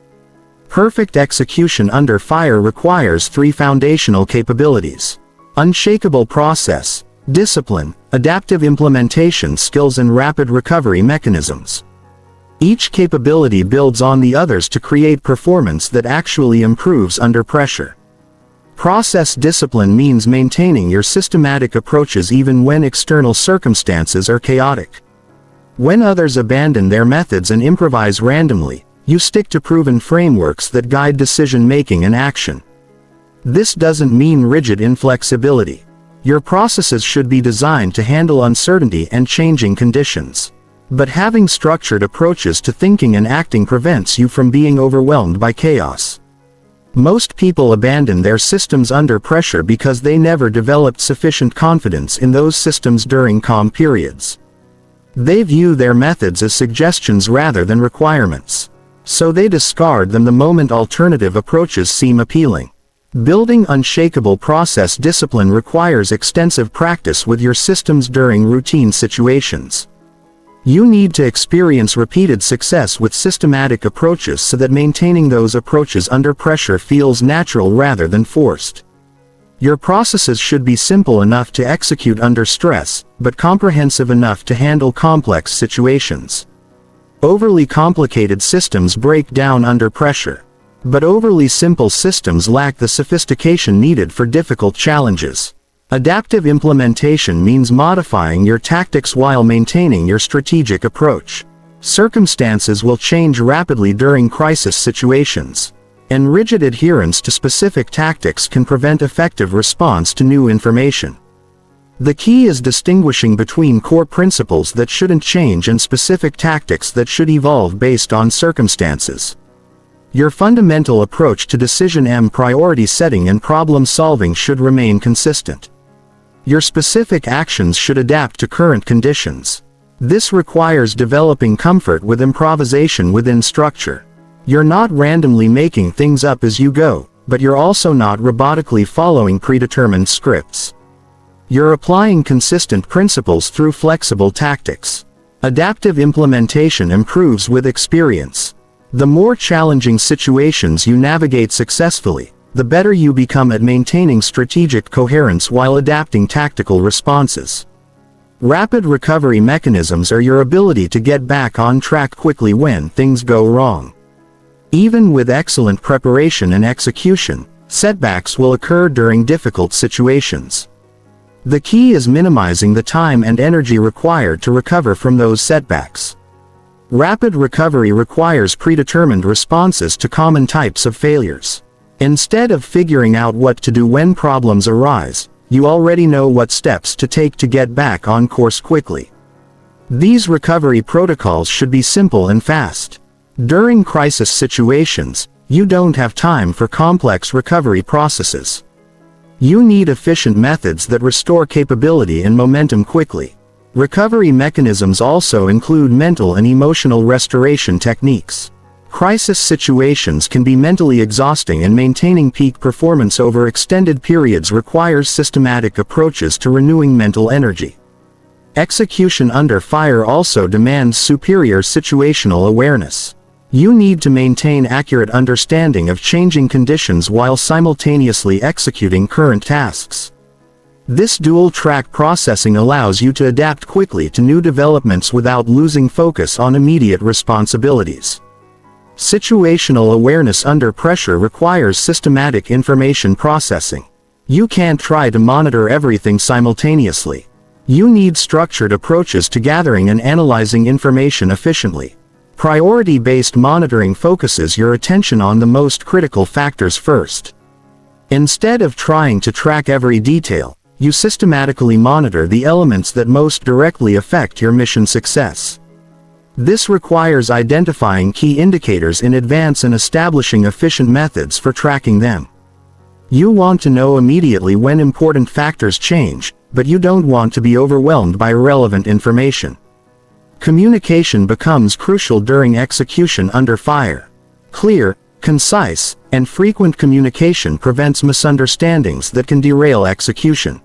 Perfect execution under fire requires three foundational capabilities: unshakable process, discipline, adaptive implementation skills, and rapid recovery mechanisms. Each capability builds on the others to create performance that actually improves under pressure. Process discipline means maintaining your systematic approaches even when external circumstances are chaotic. When others abandon their methods and improvise randomly, you stick to proven frameworks that guide decision-making and action. This doesn't mean rigid inflexibility. Your processes should be designed to handle uncertainty and changing conditions. But having structured approaches to thinking and acting prevents you from being overwhelmed by chaos. Most people abandon their systems under pressure because they never developed sufficient confidence in those systems during calm periods. They view their methods as suggestions rather than requirements. So they discard them the moment alternative approaches seem appealing. Building unshakable process discipline requires extensive practice with your systems during routine situations. You need to experience repeated success with systematic approaches so that maintaining those approaches under pressure feels natural rather than forced. Your processes should be simple enough to execute under stress, but comprehensive enough to handle complex situations. Overly complicated systems break down under pressure. But overly simple systems lack the sophistication needed for difficult challenges. Adaptive implementation means modifying your tactics while maintaining your strategic approach. Circumstances will change rapidly during crisis situations, and rigid adherence to specific tactics can prevent effective response to new information. The key is distinguishing between core principles that shouldn't change and specific tactics that should evolve based on circumstances. Your fundamental approach to decision priority setting and problem solving should remain consistent. Your specific actions should adapt to current conditions. This requires developing comfort with improvisation within structure. You're not randomly making things up as you go, but you're also not robotically following predetermined scripts. You're applying consistent principles through flexible tactics. Adaptive implementation improves with experience. The more challenging situations you navigate successfully, the better you become at maintaining strategic coherence while adapting tactical responses. Rapid recovery mechanisms are your ability to get back on track quickly when things go wrong. Even with excellent preparation and execution, setbacks will occur during difficult situations. The key is minimizing the time and energy required to recover from those setbacks. Rapid recovery requires predetermined responses to common types of failures. Instead of figuring out what to do when problems arise, you already know what steps to take to get back on course quickly. These recovery protocols should be simple and fast. During crisis situations, you don't have time for complex recovery processes. You need efficient methods that restore capability and momentum quickly. Recovery mechanisms also include mental and emotional restoration techniques. Crisis situations can be mentally exhausting, and maintaining peak performance over extended periods requires systematic approaches to renewing mental energy. Execution under fire also demands superior situational awareness. You need to maintain accurate understanding of changing conditions while simultaneously executing current tasks. This dual-track processing allows you to adapt quickly to new developments without losing focus on immediate responsibilities. Situational awareness under pressure requires systematic information processing. You can't try to monitor everything simultaneously. You need structured approaches to gathering and analyzing information efficiently. Priority-based monitoring focuses your attention on the most critical factors first. Instead of trying to track every detail, you systematically monitor the elements that most directly affect your mission success. This requires identifying key indicators in advance and establishing efficient methods for tracking them. You want to know immediately when important factors change, but you don't want to be overwhelmed by irrelevant information. Communication becomes crucial during execution under fire. Clear, concise, and frequent communication prevents misunderstandings that can derail execution.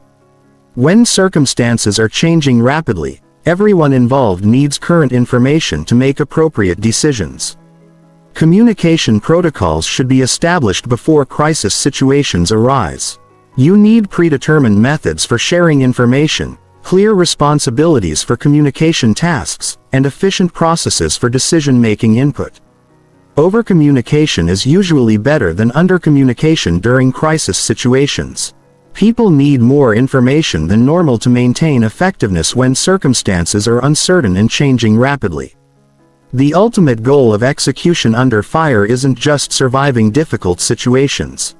When circumstances are changing rapidly, everyone involved needs current information to make appropriate decisions. Communication protocols should be established before crisis situations arise. You need predetermined methods for sharing information, clear responsibilities for communication tasks, and efficient processes for decision-making input. Over-communication is usually better than under-communication during crisis situations. People need more information than normal to maintain effectiveness when circumstances are uncertain and changing rapidly. The ultimate goal of execution under fire isn't just surviving difficult situations.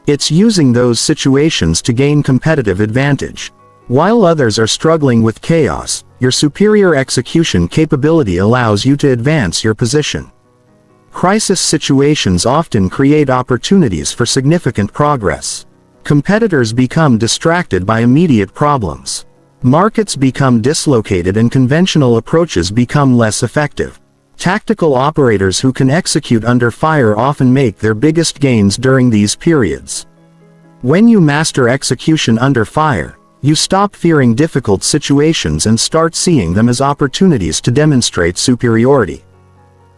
It's using those situations to gain competitive advantage. While others are struggling with chaos, your superior execution capability allows you to advance your position. Crisis situations often create opportunities for significant progress. Competitors become distracted by immediate problems. Markets become dislocated and conventional approaches become less effective. Tactical operators who can execute under fire often make their biggest gains during these periods. When you master execution under fire, you stop fearing difficult situations and start seeing them as opportunities to demonstrate superiority.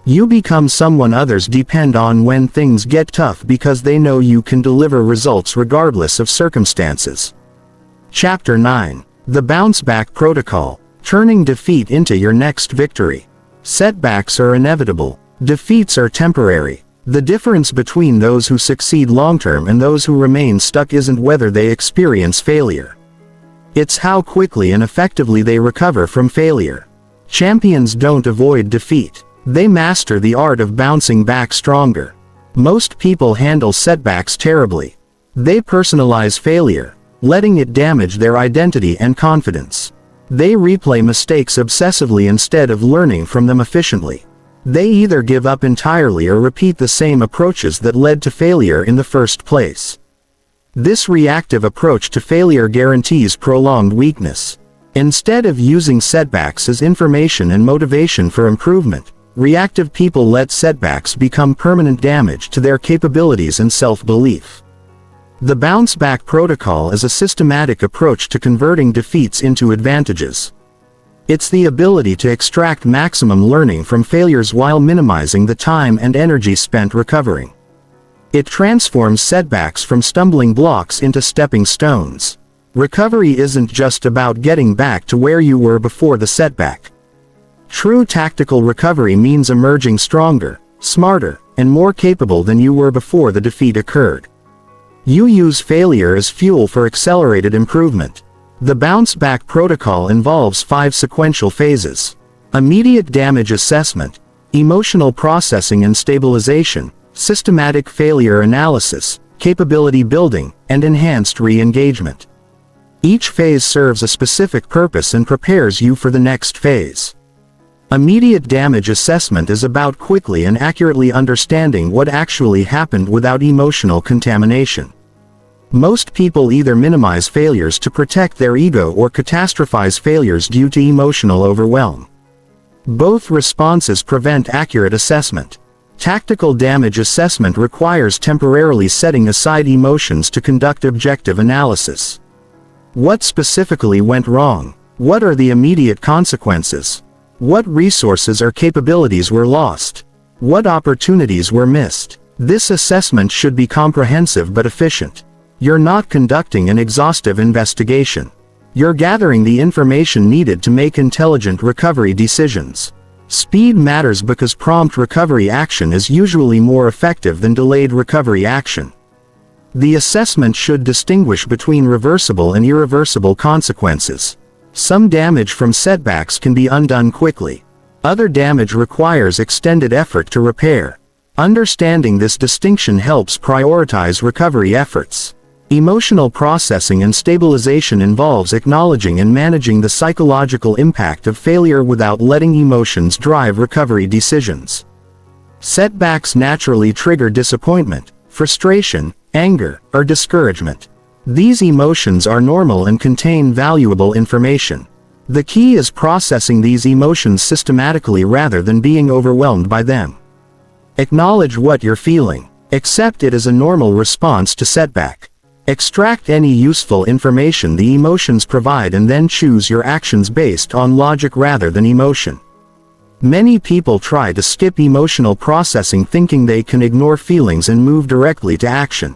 You become someone others depend on when things get tough because they know you can deliver results regardless of circumstances. Chapter 9. The Bounce Back Protocol. Turning defeat into your next victory. Setbacks are inevitable. Defeats are temporary. The difference between those who succeed long-term and those who remain stuck isn't whether they experience failure. It's how quickly and effectively they recover from failure. Champions don't avoid defeat. They master the art of bouncing back stronger. Most people handle setbacks terribly. They personalize failure, letting it damage their identity and confidence. They replay mistakes obsessively instead of learning from them efficiently. They either give up entirely or repeat the same approaches that led to failure in the first place. This reactive approach to failure guarantees prolonged weakness. Instead of using setbacks as information and motivation for improvement, Reactive people let setbacks become permanent damage to their capabilities and self-belief. The bounce-back protocol is a systematic approach to converting defeats into advantages. It's the ability to extract maximum learning from failures while minimizing the time and energy spent recovering. It transforms setbacks from stumbling blocks into stepping stones. Recovery isn't just about getting back to where you were before the setback. True tactical recovery means emerging stronger, smarter, and more capable than you were before the defeat occurred. You use failure as fuel for accelerated improvement. The bounce-back protocol involves 5 sequential phases: immediate damage assessment, emotional processing and stabilization, systematic failure analysis, capability building, and enhanced re-engagement. Each phase serves a specific purpose and prepares you for the next phase. Immediate damage assessment is about quickly and accurately understanding what actually happened without emotional contamination. Most people either minimize failures to protect their ego or catastrophize failures due to emotional overwhelm. Both responses prevent accurate assessment. Tactical damage assessment requires temporarily setting aside emotions to conduct objective analysis. What specifically went wrong? What are the immediate consequences? What resources or capabilities were lost? What opportunities were missed? This assessment should be comprehensive but efficient. You're not conducting an exhaustive investigation. You're gathering the information needed to make intelligent recovery decisions. Speed matters because prompt recovery action is usually more effective than delayed recovery action. The assessment should distinguish between reversible and irreversible consequences. Some damage from setbacks can be undone quickly. Other damage requires extended effort to repair. Understanding this distinction helps prioritize recovery efforts. Emotional processing and stabilization involves acknowledging and managing the psychological impact of failure without letting emotions drive recovery decisions. Setbacks naturally trigger disappointment, frustration, anger, or discouragement. These emotions are normal and contain valuable information. The key is processing these emotions systematically rather than being overwhelmed by them. Acknowledge what you're feeling. Accept it as a normal response to setback. Extract any useful information the emotions provide and then choose your actions based on logic rather than emotion. Many people try to skip emotional processing thinking they can ignore feelings and move directly to action.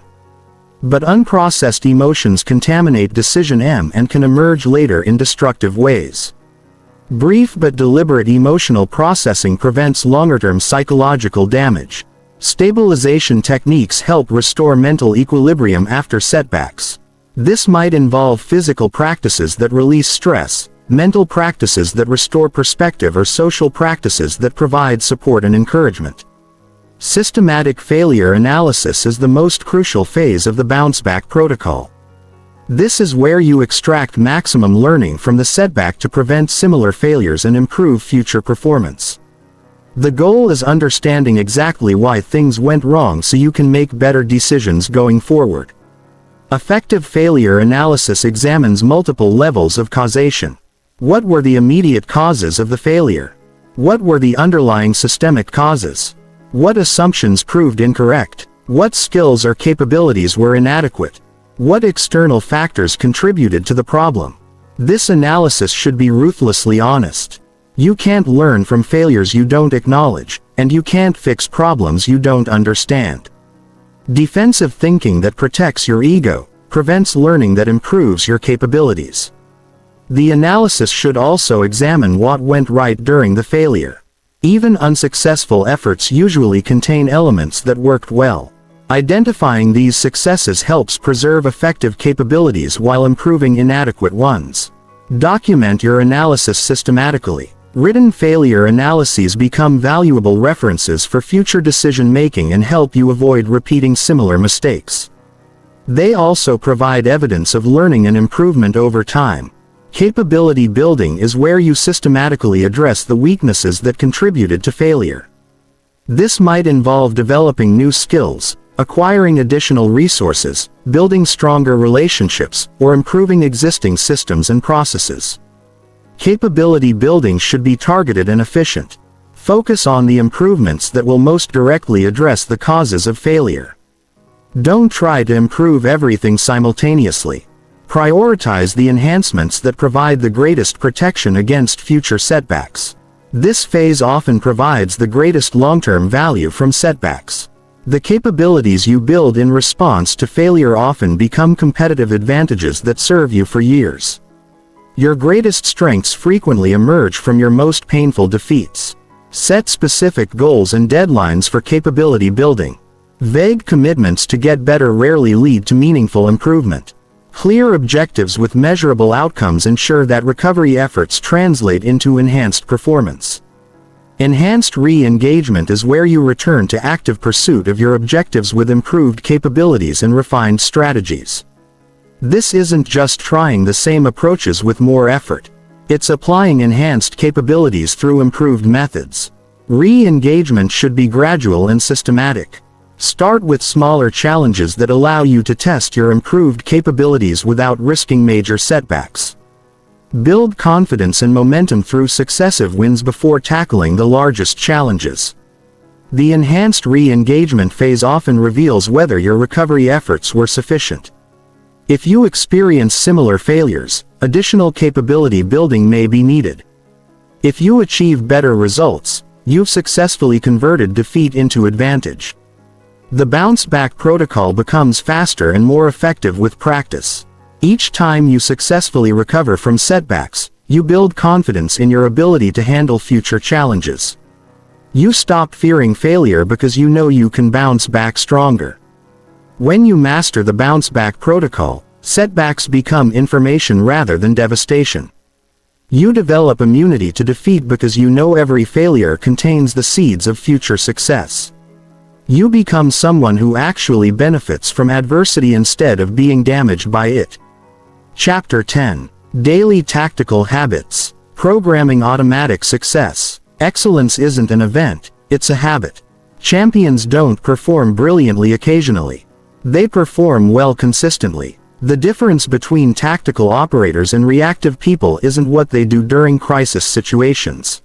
But unprocessed emotions contaminate decision and can emerge later in destructive ways. Brief but deliberate emotional processing prevents longer-term psychological damage. Stabilization techniques help restore mental equilibrium after setbacks. This might involve physical practices that release stress, mental practices that restore perspective, or social practices that provide support and encouragement. Systematic failure analysis is the most crucial phase of the bounce-back protocol. This is where you extract maximum learning from the setback to prevent similar failures and improve future performance. The goal is understanding exactly why things went wrong so you can make better decisions going forward. Effective failure analysis examines multiple levels of causation. What were the immediate causes of the failure? What were the underlying systemic causes? What assumptions proved incorrect? What skills or capabilities were inadequate? What external factors contributed to the problem? This analysis should be ruthlessly honest. You can't learn from failures you don't acknowledge, and you can't fix problems you don't understand. Defensive thinking that protects your ego prevents learning that improves your capabilities. The analysis should also examine what went right during the failure. Even unsuccessful efforts usually contain elements that worked well. Identifying these successes helps preserve effective capabilities while improving inadequate ones. Document your analysis systematically. Written failure analyses become valuable references for future decision-making and help you avoid repeating similar mistakes. They also provide evidence of learning and improvement over time. Capability building is where you systematically address the weaknesses that contributed to failure. This might involve developing new skills, acquiring additional resources, building stronger relationships, or improving existing systems and processes. Capability building should be targeted and efficient. Focus on the improvements that will most directly address the causes of failure. Don't try to improve everything simultaneously. Prioritize the enhancements that provide the greatest protection against future setbacks. This phase often provides the greatest long-term value from setbacks. The capabilities you build in response to failure often become competitive advantages that serve you for years. Your greatest strengths frequently emerge from your most painful defeats. Set specific goals and deadlines for capability building. Vague commitments to get better rarely lead to meaningful improvement. Clear objectives with measurable outcomes ensure that recovery efforts translate into enhanced performance. Enhanced re-engagement is where you return to active pursuit of your objectives with improved capabilities and refined strategies. This isn't just trying the same approaches with more effort. It's applying enhanced capabilities through improved methods. Re-engagement should be gradual and systematic. Start with smaller challenges that allow you to test your improved capabilities without risking major setbacks. Build confidence and momentum through successive wins before tackling the largest challenges. The enhanced re-engagement phase often reveals whether your recovery efforts were sufficient. If you experience similar failures, additional capability building may be needed. If you achieve better results, you've successfully converted defeat into advantage. The bounce-back protocol becomes faster and more effective with practice. Each time you successfully recover from setbacks, you build confidence in your ability to handle future challenges. You stop fearing failure because you know you can bounce back stronger. When you master the bounce-back protocol, setbacks become information rather than devastation. You develop immunity to defeat because you know every failure contains the seeds of future success. You become someone who actually benefits from adversity instead of being damaged by it. Chapter 10. Daily Tactical Habits. Programming Automatic Success. Excellence isn't an event, it's a habit. Champions don't perform brilliantly occasionally. They perform well consistently. The difference between tactical operators and reactive people isn't what they do during crisis situations.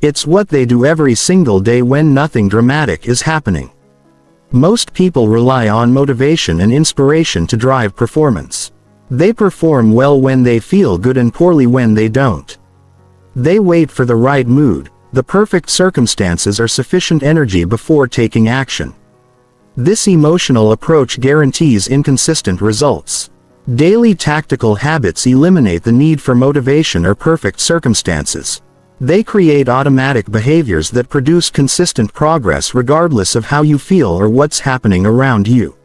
It's what they do every single day when nothing dramatic is happening. Most people rely on motivation and inspiration to drive performance. They perform well when they feel good and poorly when they don't. They wait for the right mood, the perfect circumstances or sufficient energy before taking action. This emotional approach guarantees inconsistent results. Daily tactical habits eliminate the need for motivation or perfect circumstances. They create automatic behaviors that produce consistent progress regardless of how you feel or what's happening around you.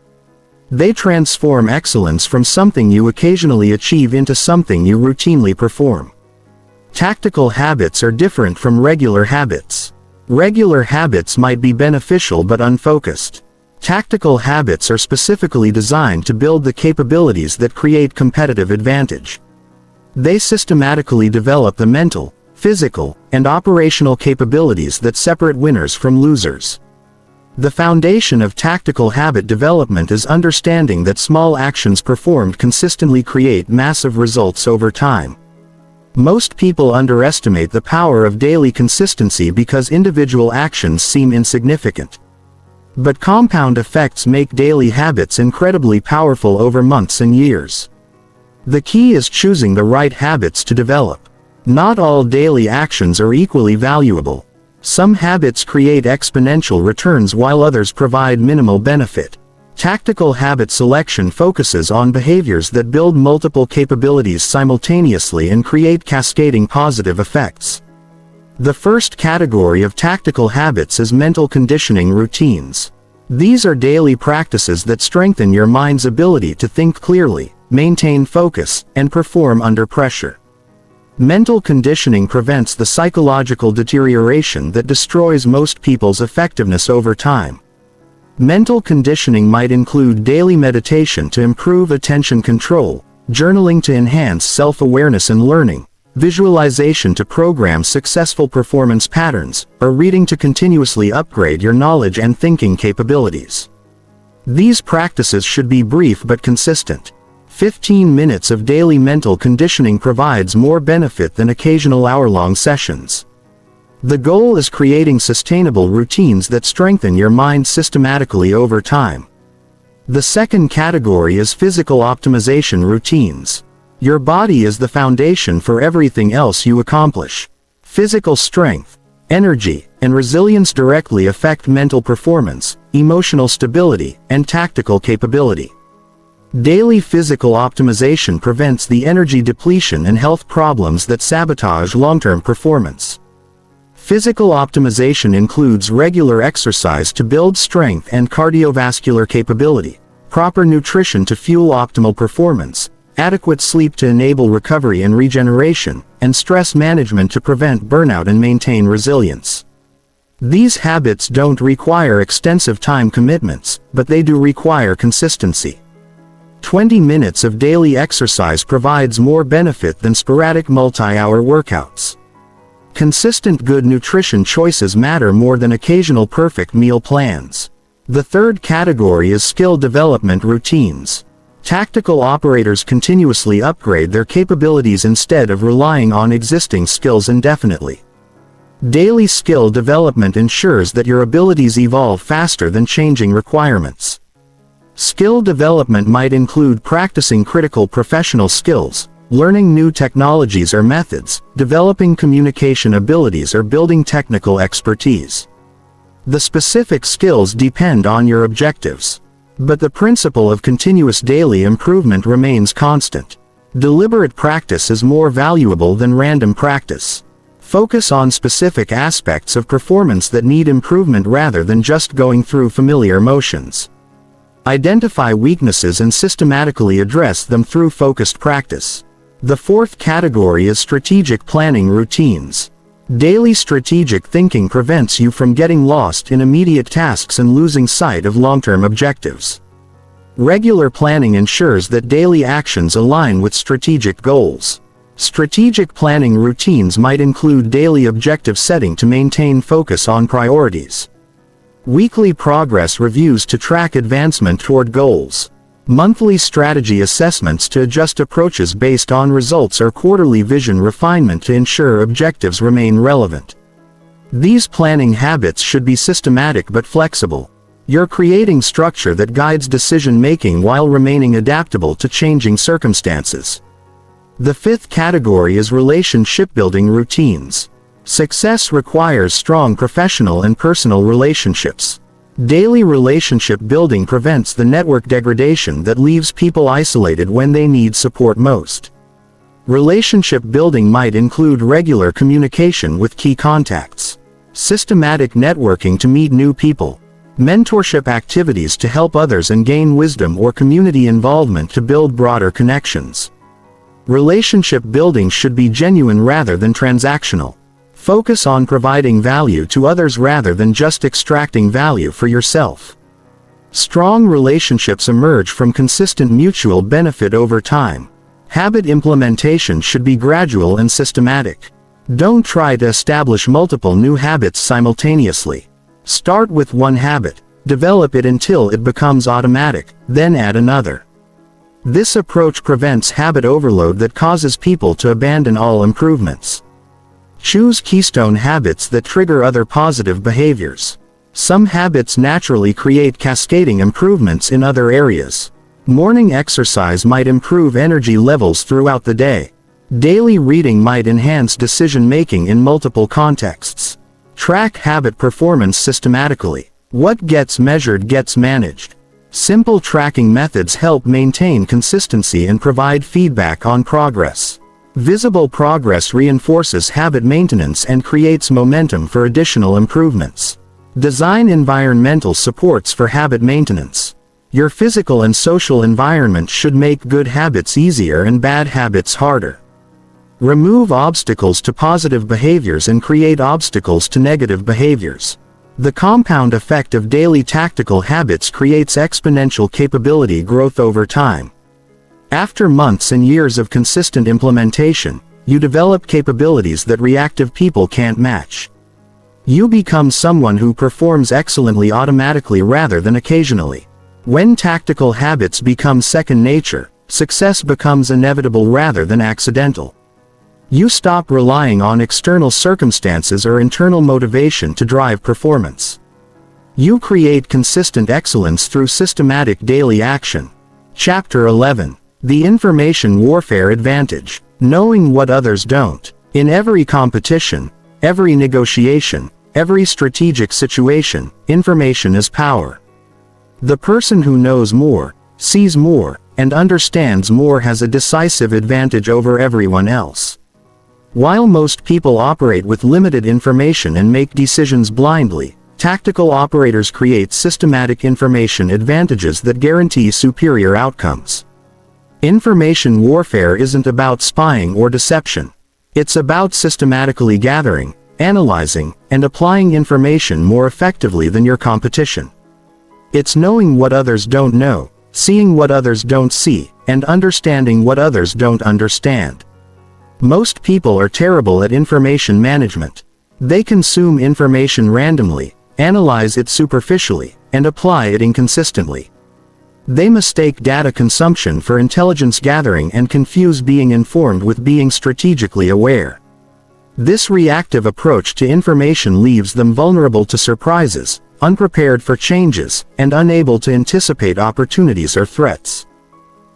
They transform excellence from something you occasionally achieve into something you routinely perform. Tactical habits are different from regular habits. Regular habits might be beneficial but unfocused. Tactical habits are specifically designed to build the capabilities that create competitive advantage. They systematically develop the mental, physical, and operational capabilities that separate winners from losers. The foundation of tactical habit development is understanding that small actions performed consistently create massive results over time. Most people underestimate the power of daily consistency because individual actions seem insignificant. But compound effects make daily habits incredibly powerful over months and years. The key is choosing the right habits to develop. Not all daily actions are equally valuable. Some habits create exponential returns while others provide minimal benefit. Tactical habit selection focuses on behaviors that build multiple capabilities simultaneously and create cascading positive effects. The first category of tactical habits is mental conditioning routines. These are daily practices that strengthen your mind's ability to think clearly, maintain focus, and perform under pressure. Mental conditioning prevents the psychological deterioration that destroys most people's effectiveness over time. Mental conditioning might include daily meditation to improve attention control, journaling to enhance self-awareness and learning, visualization to program successful performance patterns, or reading to continuously upgrade your knowledge and thinking capabilities. These practices should be brief but consistent. 15 minutes of daily mental conditioning provides more benefit than occasional hour-long sessions. The goal is creating sustainable routines that strengthen your mind systematically over time. The second category is physical optimization routines. Your body is the foundation for everything else you accomplish. Physical strength, energy, and resilience directly affect mental performance, emotional stability, and tactical capability. Daily physical optimization prevents the energy depletion and health problems that sabotage long-term performance. Physical optimization includes regular exercise to build strength and cardiovascular capability, proper nutrition to fuel optimal performance, adequate sleep to enable recovery and regeneration, and stress management to prevent burnout and maintain resilience. These habits don't require extensive time commitments, but they do require consistency. 20 minutes of daily exercise provides more benefit than sporadic multi-hour workouts. Consistent good nutrition choices matter more than occasional perfect meal plans. The third category is skill development routines. Tactical operators continuously upgrade their capabilities instead of relying on existing skills indefinitely. Daily skill development ensures that your abilities evolve faster than changing requirements. Skill development might include practicing critical professional skills, learning new technologies or methods, developing communication abilities, or building technical expertise. The specific skills depend on your objectives. But the principle of continuous daily improvement remains constant. Deliberate practice is more valuable than random practice. Focus on specific aspects of performance that need improvement rather than just going through familiar motions. Identify weaknesses and systematically address them through focused practice. The fourth category is strategic planning routines. Daily strategic thinking prevents you from getting lost in immediate tasks and losing sight of long-term objectives. Regular planning ensures that daily actions align with strategic goals. Strategic planning routines might include daily objective setting to maintain focus on priorities. Weekly progress reviews to track advancement toward goals. Monthly strategy assessments to adjust approaches based on results, or quarterly vision refinement to ensure objectives remain relevant. These planning habits should be systematic but flexible. You're creating structure that guides decision-making while remaining adaptable to changing circumstances. The fifth category is relationship-building routines. Success requires strong professional and personal relationships. Daily relationship building prevents the network degradation that leaves people isolated when they need support most. Relationship building might include regular communication with key contacts, systematic networking to meet new people, mentorship activities to help others and gain wisdom, or community involvement to build broader connections. Relationship building should be genuine rather than transactional. Focus on providing value to others rather than just extracting value for yourself. Strong relationships emerge from consistent mutual benefit over time. Habit implementation should be gradual and systematic. Don't try to establish multiple new habits simultaneously. Start with one habit, develop it until it becomes automatic, then add another. This approach prevents habit overload that causes people to abandon all improvements. Choose keystone habits that trigger other positive behaviors. Some habits naturally create cascading improvements in other areas. Morning exercise might improve energy levels throughout the day. Daily reading might enhance decision-making in multiple contexts. Track habit performance systematically. What gets measured gets managed. Simple tracking methods help maintain consistency and provide feedback on progress. Visible progress reinforces habit maintenance and creates momentum for additional improvements. Design environmental supports for habit maintenance. Your physical and social environment should make good habits easier and bad habits harder. Remove obstacles to positive behaviors and create obstacles to negative behaviors. The compound effect of daily tactical habits creates exponential capability growth over time. After months and years of consistent implementation, you develop capabilities that reactive people can't match. You become someone who performs excellently automatically rather than occasionally. When tactical habits become second nature, success becomes inevitable rather than accidental. You stop relying on external circumstances or internal motivation to drive performance. You create consistent excellence through systematic daily action. Chapter 11. The Information Warfare Advantage. Knowing what others don't. In every competition, every negotiation, every strategic situation, information is power. The person who knows more, sees more, and understands more has a decisive advantage over everyone else. While most people operate with limited information and make decisions blindly, tactical operators create systematic information advantages that guarantee superior outcomes. Information warfare isn't about spying or deception. It's about systematically gathering, analyzing, and applying information more effectively than your competition. It's knowing what others don't know, seeing what others don't see, and understanding what others don't understand. Most people are terrible at information management. They consume information randomly, analyze it superficially, and apply it inconsistently. They mistake data consumption for intelligence gathering and confuse being informed with being strategically aware. This reactive approach to information leaves them vulnerable to surprises, unprepared for changes, and unable to anticipate opportunities or threats.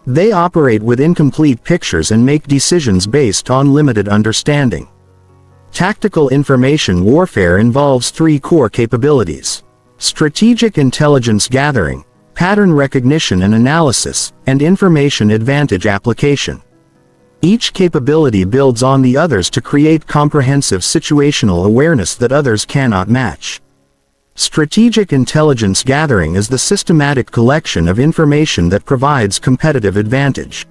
They operate with incomplete pictures and make decisions based on limited understanding. Tactical information warfare involves three core capabilities: strategic intelligence gathering, pattern recognition and analysis, and information advantage application. Each capability builds on the others to create comprehensive situational awareness that others cannot match. Strategic intelligence gathering is the systematic collection of information that provides competitive advantage.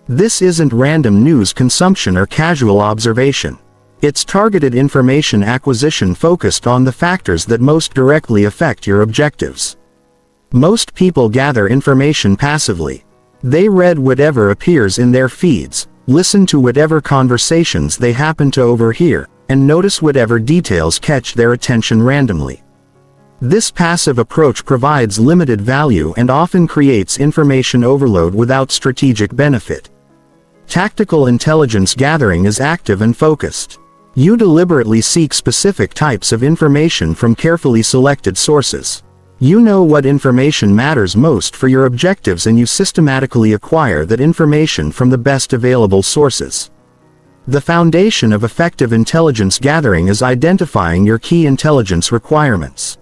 This isn't random news consumption or casual observation. It's targeted information acquisition focused on the factors that most directly affect your objectives. Most people gather information passively. They read whatever appears in their feeds, listen to whatever conversations they happen to overhear, and notice whatever details catch their attention randomly. This passive approach provides limited value and often creates information overload without strategic benefit. Tactical intelligence gathering is active and focused. You deliberately seek specific types of information from carefully selected sources. You know what information matters most for your objectives and you systematically acquire that information from the best available sources. The foundation of effective intelligence gathering is identifying your key intelligence requirements.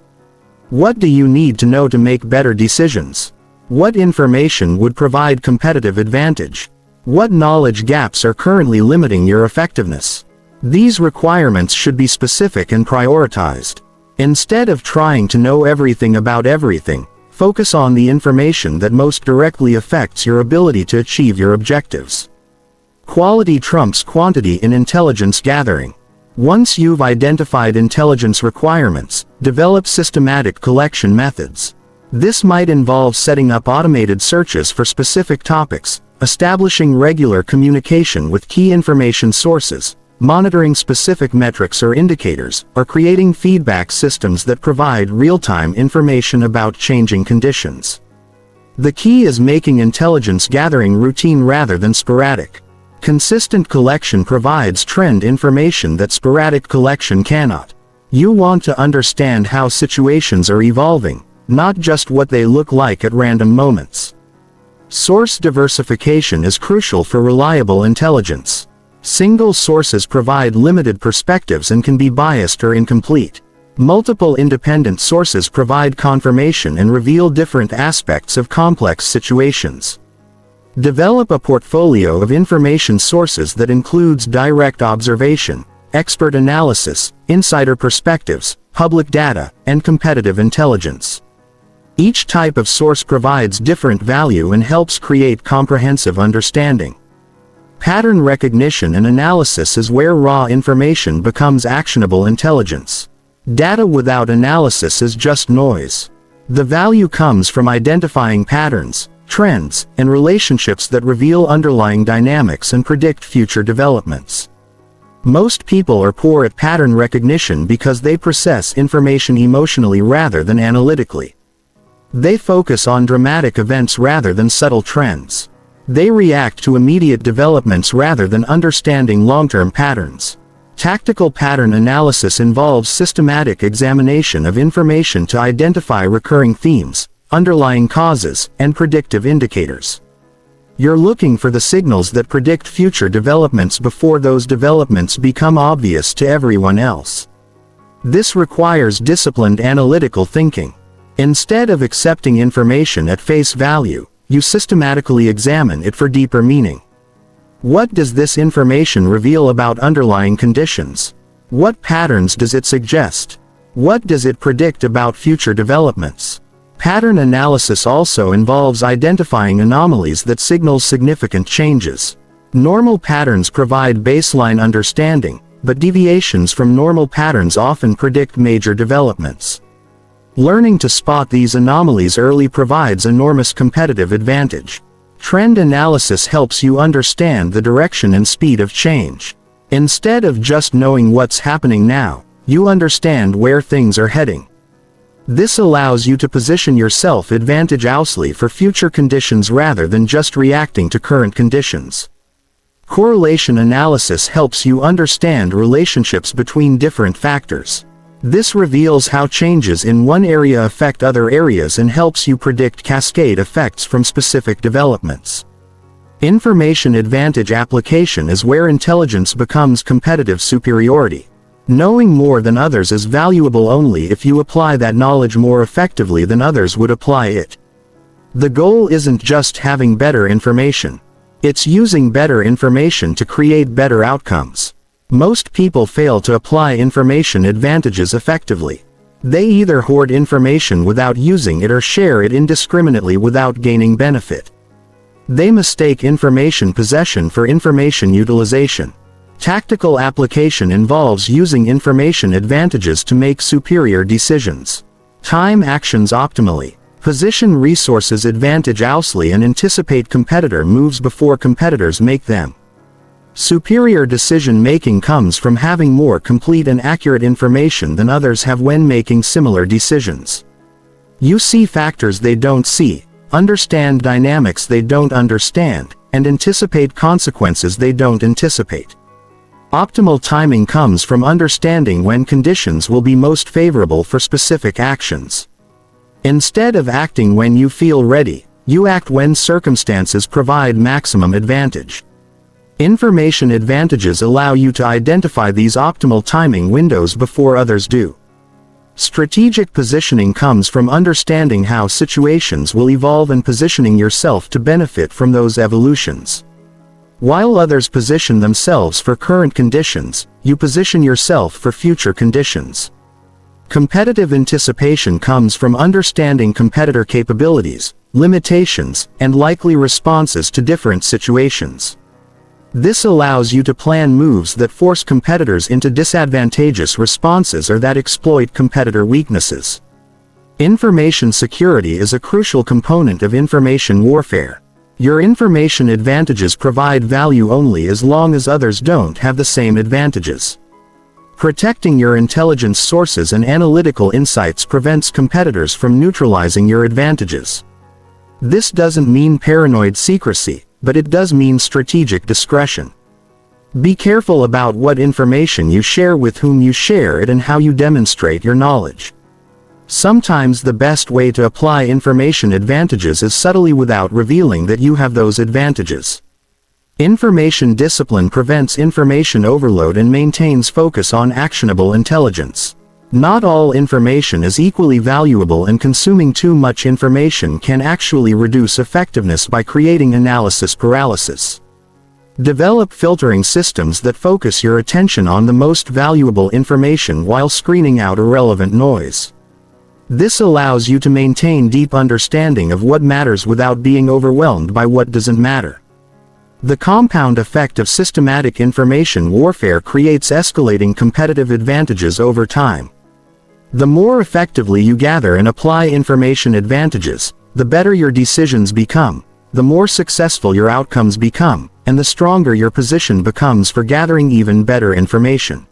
What do you need to know to make better decisions? What information would provide competitive advantage? What knowledge gaps are currently limiting your effectiveness? These requirements should be specific and prioritized. Instead of trying to know everything about everything, focus on the information that most directly affects your ability to achieve your objectives. Quality trumps quantity in intelligence gathering. Once you've identified intelligence requirements, develop systematic collection methods. This might involve setting up automated searches for specific topics, establishing regular communication with key information sources, monitoring specific metrics or indicators, or creating feedback systems that provide real-time information about changing conditions. The key is making intelligence gathering routine rather than sporadic. Consistent collection provides trend information that sporadic collection cannot. You want to understand how situations are evolving, not just what they look like at random moments. Source diversification is crucial for reliable intelligence. Single sources provide limited perspectives and can be biased or incomplete. Multiple independent sources provide confirmation and reveal different aspects of complex situations. Develop a portfolio of information sources that includes direct observation, expert analysis, insider perspectives, public data, and competitive intelligence. Each type of source provides different value and helps create comprehensive understanding. Pattern recognition and analysis is where raw information becomes actionable intelligence. Data without analysis is just noise. The value comes from identifying patterns, trends, and relationships that reveal underlying dynamics and predict future developments. Most people are poor at pattern recognition because they process information emotionally rather than analytically. They focus on dramatic events rather than subtle trends. They react to immediate developments rather than understanding long-term patterns. Tactical pattern analysis involves systematic examination of information to identify recurring themes, underlying causes, and predictive indicators. You're looking for the signals that predict future developments before those developments become obvious to everyone else. This requires disciplined analytical thinking. Instead of accepting information at face value, you systematically examine it for deeper meaning. What does this information reveal about underlying conditions? What patterns does it suggest? What does it predict about future developments? Pattern analysis also involves identifying anomalies that signal significant changes. Normal patterns provide baseline understanding, but deviations from normal patterns often predict major developments. Learning to spot these anomalies early provides enormous competitive advantage. Trend analysis helps you understand the direction and speed of change. Instead of just knowing what's happening now, you understand where things are heading. This allows you to position yourself advantageously for future conditions rather than just reacting to current conditions. Correlation analysis helps you understand relationships between different factors. This reveals how changes in one area affect other areas and helps you predict cascade effects from specific developments. Information advantage application is where intelligence becomes competitive superiority. Knowing more than others is valuable only if you apply that knowledge more effectively than others would apply it. The goal isn't just having better information. It's using better information to create better outcomes. Most people fail to apply information advantages effectively. They either hoard information without using it or share it indiscriminately without gaining benefit. They mistake information possession for information utilization. Tactical application involves using information advantages to make superior decisions. Time actions optimally. Position resources advantageously and anticipate competitor moves before competitors make them. Superior decision-making comes from having more complete and accurate information than others have when making similar decisions. You see factors they don't see, understand dynamics they don't understand, and anticipate consequences they don't anticipate. Optimal timing comes from understanding when conditions will be most favorable for specific actions. Instead of acting when you feel ready, you act when circumstances provide maximum advantage. Information advantages allow you to identify these optimal timing windows before others do. Strategic positioning comes from understanding how situations will evolve and positioning yourself to benefit from those evolutions. While others position themselves for current conditions, you position yourself for future conditions. Competitive anticipation comes from understanding competitor capabilities, limitations, and likely responses to different situations. This allows you to plan moves that force competitors into disadvantageous responses or that exploit competitor weaknesses. Information security is a crucial component of information warfare. Your information advantages provide value only as long as others don't have the same advantages. Protecting your intelligence sources and analytical insights prevents competitors from neutralizing your advantages. This doesn't mean paranoid secrecy, but it does mean strategic discretion. Be careful about what information you share, with whom you share it, and how you demonstrate your knowledge. Sometimes the best way to apply information advantages is subtly without revealing that you have those advantages. Information discipline prevents information overload and maintains focus on actionable intelligence. Not all information is equally valuable, and consuming too much information can actually reduce effectiveness by creating analysis paralysis. Develop filtering systems that focus your attention on the most valuable information while screening out irrelevant noise. This allows you to maintain deep understanding of what matters without being overwhelmed by what doesn't matter. The compound effect of systematic information warfare creates escalating competitive advantages over time. The more effectively you gather and apply information advantages, the better your decisions become, the more successful your outcomes become, and the stronger your position becomes for gathering even better information.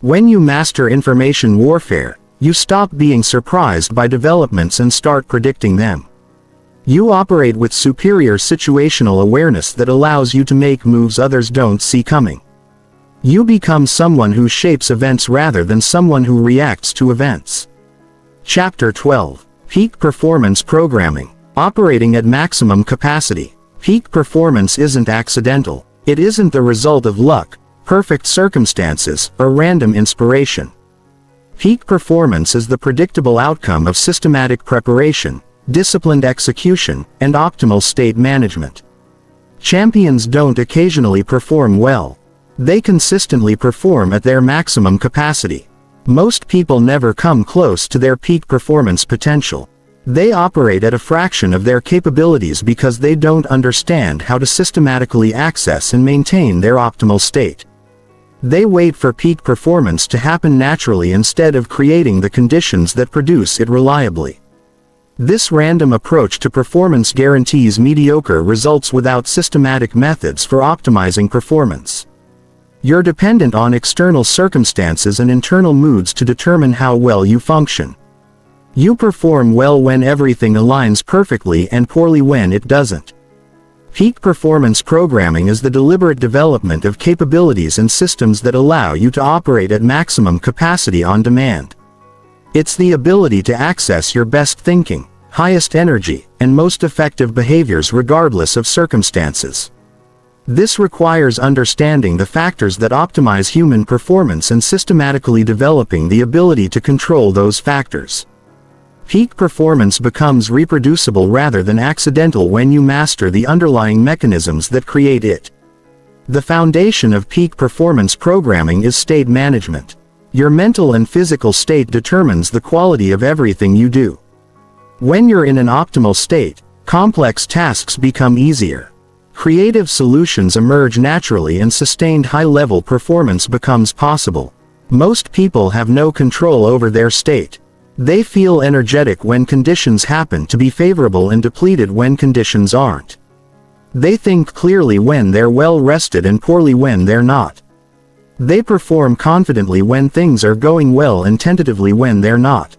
When you master information warfare, you stop being surprised by developments and start predicting them. You operate with superior situational awareness that allows you to make moves others don't see coming. You become someone who shapes events rather than someone who reacts to events. Chapter 12. Peak Performance Programming. Operating at maximum capacity. Peak performance isn't accidental. It isn't the result of luck, perfect circumstances, or random inspiration. Peak performance is the predictable outcome of systematic preparation, disciplined execution, and optimal state management. Champions don't occasionally perform well. They consistently perform at their maximum capacity. Most people never come close to their peak performance potential. They operate at a fraction of their capabilities because they don't understand how to systematically access and maintain their optimal state. They wait for peak performance to happen naturally instead of creating the conditions that produce it reliably. This random approach to performance guarantees mediocre results without systematic methods for optimizing performance. You're dependent on external circumstances and internal moods to determine how well you function. You perform well when everything aligns perfectly and poorly when it doesn't. Peak performance programming is the deliberate development of capabilities and systems that allow you to operate at maximum capacity on demand. It's the ability to access your best thinking, highest energy, and most effective behaviors regardless of circumstances. This requires understanding the factors that optimize human performance and systematically developing the ability to control those factors. Peak performance becomes reproducible rather than accidental when you master the underlying mechanisms that create it. The foundation of peak performance programming is state management. Your mental and physical state determines the quality of everything you do. When you're in an optimal state, complex tasks become easier. Creative solutions emerge naturally and sustained high-level performance becomes possible. Most people have no control over their state. They feel energetic when conditions happen to be favorable and depleted when conditions aren't. They think clearly when they're well rested and poorly when they're not. They perform confidently when things are going well and tentatively when they're not.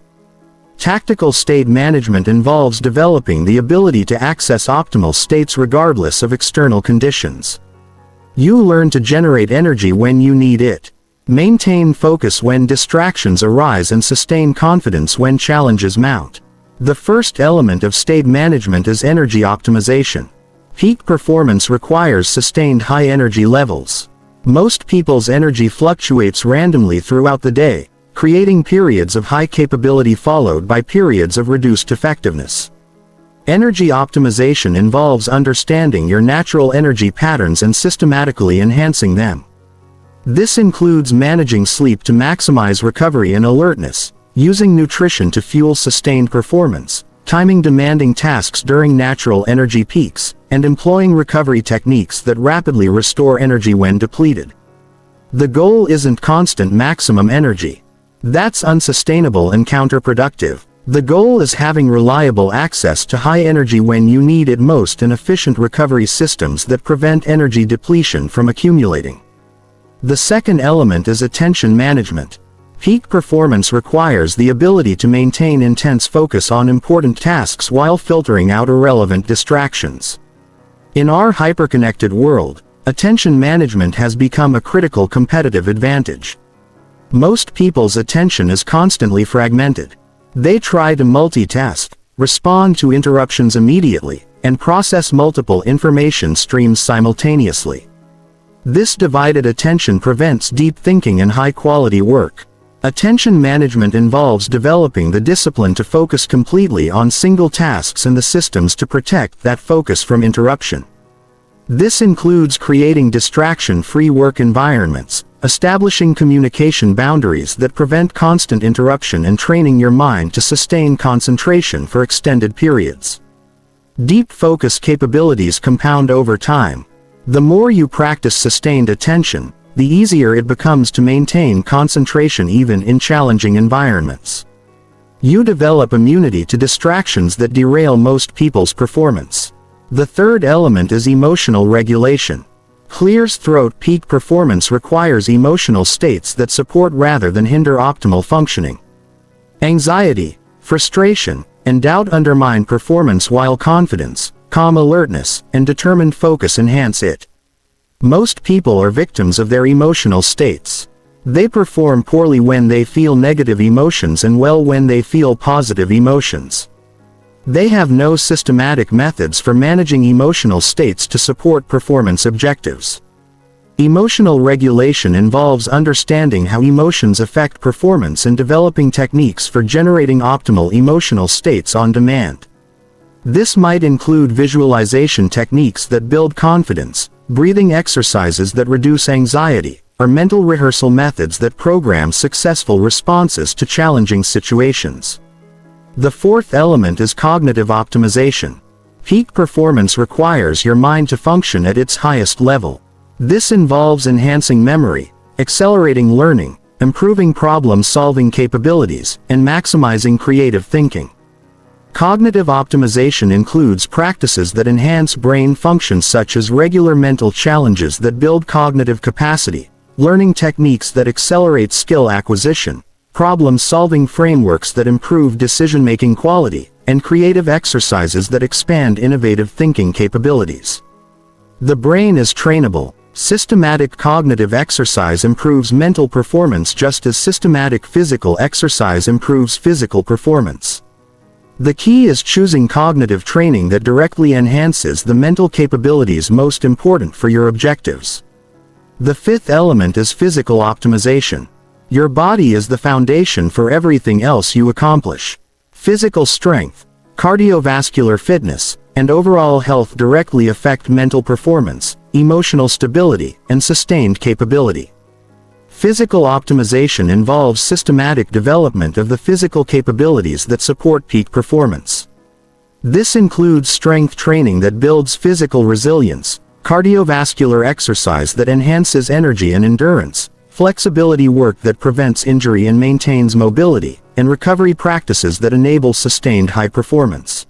Tactical state management involves developing the ability to access optimal states regardless of external conditions. You learn to generate energy when you need it. Maintain focus when distractions arise and sustain confidence when challenges mount. The first element of state management is energy optimization. Peak performance requires sustained high energy levels. Most people's energy fluctuates randomly throughout the day, creating periods of high capability followed by periods of reduced effectiveness. Energy optimization involves understanding your natural energy patterns and systematically enhancing them. This includes managing sleep to maximize recovery and alertness, using nutrition to fuel sustained performance, timing demanding tasks during natural energy peaks, and employing recovery techniques that rapidly restore energy when depleted. The goal isn't constant maximum energy. That's unsustainable and counterproductive. The goal is having reliable access to high energy when you need it most and efficient recovery systems that prevent energy depletion from accumulating. The second element is attention management. Peak performance requires the ability to maintain intense focus on important tasks while filtering out irrelevant distractions. In our hyperconnected world, attention management has become a critical competitive advantage. Most people's attention is constantly fragmented. They try to multitask, respond to interruptions immediately, and process multiple information streams simultaneously. This divided attention prevents deep thinking and high-quality work. Attention management involves developing the discipline to focus completely on single tasks and the systems to protect that focus from interruption. This includes creating distraction-free work environments, establishing communication boundaries that prevent constant interruption, and training your mind to sustain concentration for extended periods. Deep focus capabilities compound over time. The more you practice sustained attention, the easier it becomes to maintain concentration even in challenging environments. You develop immunity to distractions that derail most people's performance. The third element is emotional regulation. Clear's throat peak performance requires emotional states that support rather than hinder optimal functioning. Anxiety, frustration, and doubt undermine performance while confidence, calm alertness, and determined focus enhance it. Most people are victims of their emotional states. They perform poorly when they feel negative emotions and well when they feel positive emotions. They have no systematic methods for managing emotional states to support performance objectives. Emotional regulation involves understanding how emotions affect performance and developing techniques for generating optimal emotional states on demand. This might include visualization techniques that build confidence, breathing exercises that reduce anxiety, or mental rehearsal methods that program successful responses to challenging situations. The fourth element is cognitive optimization. Peak performance requires your mind to function at its highest level. This involves enhancing memory, accelerating learning, improving problem-solving capabilities, and maximizing creative thinking. Cognitive optimization includes practices that enhance brain functions such as regular mental challenges that build cognitive capacity, learning techniques that accelerate skill acquisition, problem-solving frameworks that improve decision-making quality, and creative exercises that expand innovative thinking capabilities. The brain is trainable. Systematic cognitive exercise improves mental performance just as systematic physical exercise improves physical performance. The key is choosing cognitive training that directly enhances the mental capabilities most important for your objectives. The fifth element is physical optimization. Your body is the foundation for everything else you accomplish. Physical strength, cardiovascular fitness, and overall health directly affect mental performance, emotional stability, and sustained capability. Physical optimization involves systematic development of the physical capabilities that support peak performance. This includes strength training that builds physical resilience, cardiovascular exercise that enhances energy and endurance, flexibility work that prevents injury and maintains mobility, and recovery practices that enable sustained high performance.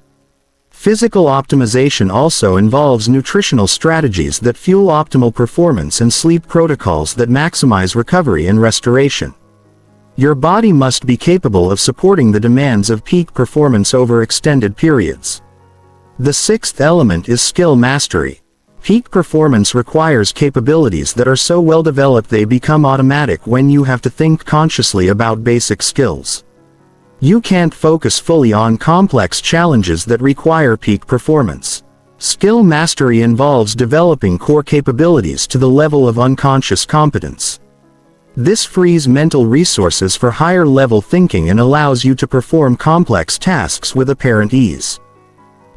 Physical optimization also involves nutritional strategies that fuel optimal performance and sleep protocols that maximize recovery and restoration. Your body must be capable of supporting the demands of peak performance over extended periods. The sixth element is skill mastery. Peak performance requires capabilities that are so well developed they become automatic when you have to think consciously about basic skills. You can't focus fully on complex challenges that require peak performance. Skill mastery involves developing core capabilities to the level of unconscious competence. This frees mental resources for higher-level thinking and allows you to perform complex tasks with apparent ease.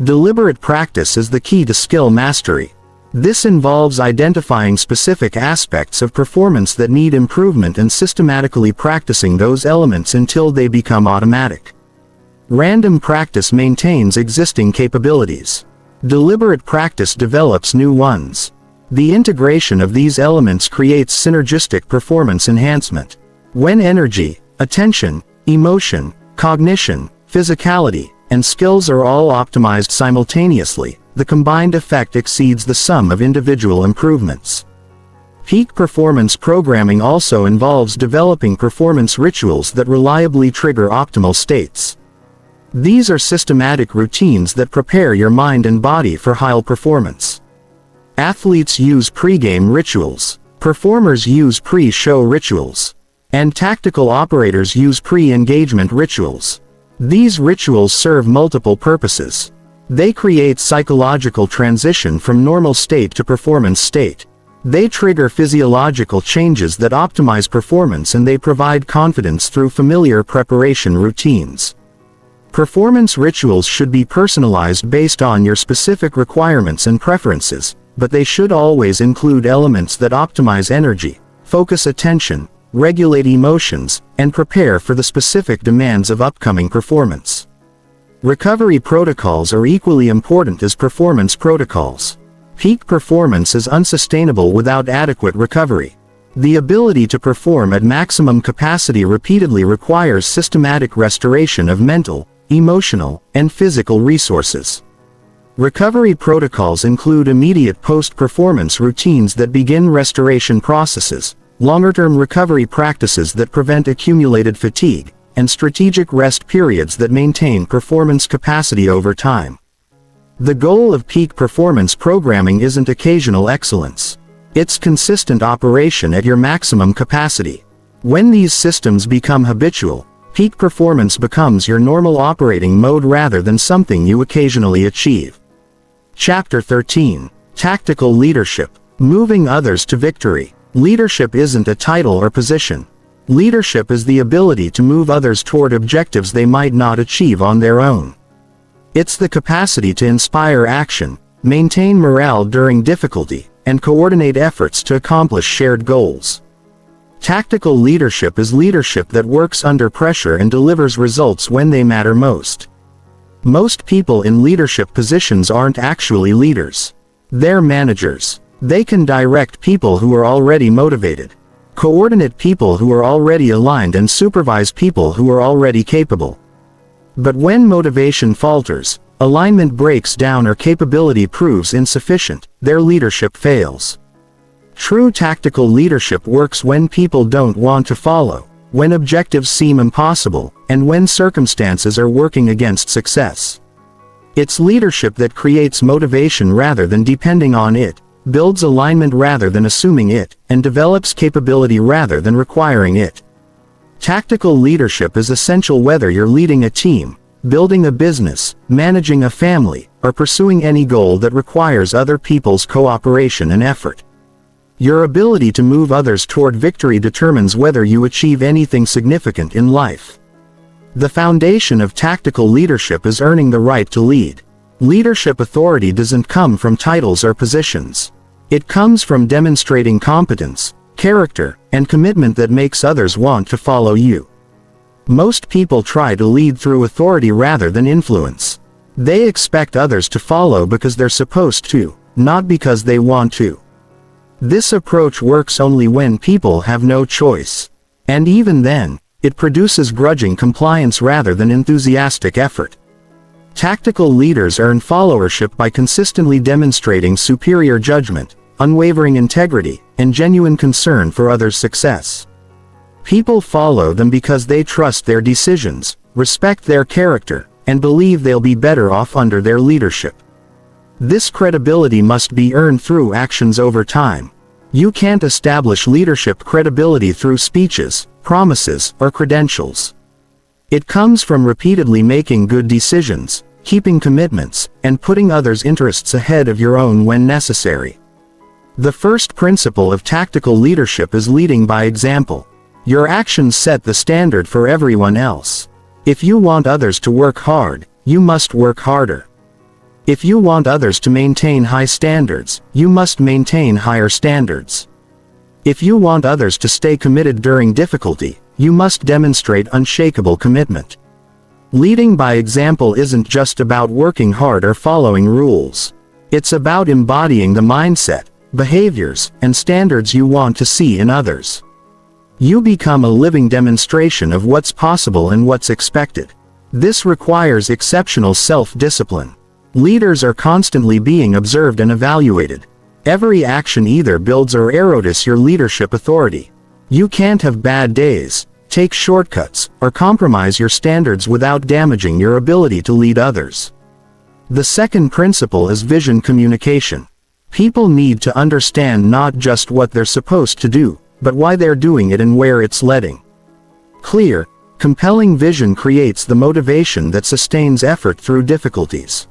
Deliberate practice is the key to skill mastery. This involves identifying specific aspects of performance that need improvement and systematically practicing those elements until they become automatic. Random practice maintains existing capabilities. Deliberate practice develops new ones. The integration of these elements creates synergistic performance enhancement. When energy, attention, emotion, cognition, physicality, and skills are all optimized simultaneously, the combined effect exceeds the sum of individual improvements. Peak performance programming also involves developing performance rituals that reliably trigger optimal states. These are systematic routines that prepare your mind and body for high performance. Athletes use pre-game rituals, performers use pre-show rituals, and tactical operators use pre-engagement rituals. These rituals serve multiple purposes. They create psychological transition from normal state to performance state. They trigger physiological changes that optimize performance, and they provide confidence through familiar preparation routines. Performance rituals should be personalized based on your specific requirements and preferences, but they should always include elements that optimize energy, focus attention, regulate emotions, and prepare for the specific demands of upcoming performance. Recovery protocols are equally important as performance protocols. Peak performance is unsustainable without adequate recovery. The ability to perform at maximum capacity repeatedly requires systematic restoration of mental, emotional, and physical resources. Recovery protocols include immediate post-performance routines that begin restoration processes, longer-term recovery practices that prevent accumulated fatigue, and strategic rest periods that maintain performance capacity over time. The goal of peak performance programming isn't occasional excellence. It's consistent operation at your maximum capacity. When these systems become habitual, peak performance becomes your normal operating mode rather than something you occasionally achieve. Chapter 13. Tactical Leadership. Moving others to victory. Leadership isn't a title or position. Leadership is the ability to move others toward objectives they might not achieve on their own. It's the capacity to inspire action, maintain morale during difficulty, and coordinate efforts to accomplish shared goals. Tactical leadership is leadership that works under pressure and delivers results when they matter most. Most people in leadership positions aren't actually leaders. They're managers. They can direct people who are already motivated, coordinate people who are already aligned, and supervise people who are already capable. But when motivation falters, alignment breaks down, or capability proves insufficient, their leadership fails. True tactical leadership works when people don't want to follow, when objectives seem impossible, and when circumstances are working against success. It's leadership that creates motivation rather than depending on it, builds alignment rather than assuming it, and develops capability rather than requiring it. Tactical leadership is essential whether you're leading a team, building a business, managing a family, or pursuing any goal that requires other people's cooperation and effort. Your ability to move others toward victory determines whether you achieve anything significant in life. The foundation of tactical leadership is earning the right to lead. Leadership authority doesn't come from titles or positions. It comes from demonstrating competence, character, and commitment that makes others want to follow you. Most people try to lead through authority rather than influence. They expect others to follow because they're supposed to, not because they want to. This approach works only when people have no choice. And even then, it produces grudging compliance rather than enthusiastic effort. Tactical leaders earn followership by consistently demonstrating superior judgment, unwavering integrity, and genuine concern for others' success. People follow them because they trust their decisions, respect their character, and believe they'll be better off under their leadership. This credibility must be earned through actions over time. You can't establish leadership credibility through speeches, promises, or credentials. It comes from repeatedly making good decisions, keeping commitments, and putting others' interests ahead of your own when necessary. The first principle of tactical leadership is leading by example. Your actions set the standard for everyone else. If you want others to work hard, you must work harder. If you want others to maintain high standards, you must maintain higher standards. If you want others to stay committed during difficulty, you must demonstrate unshakable commitment. Leading by example isn't just about working hard or following rules. It's about embodying the mindset, behaviors, and standards you want to see in others. You become a living demonstration of what's possible and what's expected. This requires exceptional self-discipline. Leaders are constantly being observed and evaluated. Every action either builds or erodes your leadership authority. You can't have bad days, take shortcuts, or compromise your standards without damaging your ability to lead others. The second principle is vision communication. People need to understand not just what they're supposed to do, but why they're doing it and where it's leading. Clear, compelling vision creates the motivation that sustains effort through difficulties.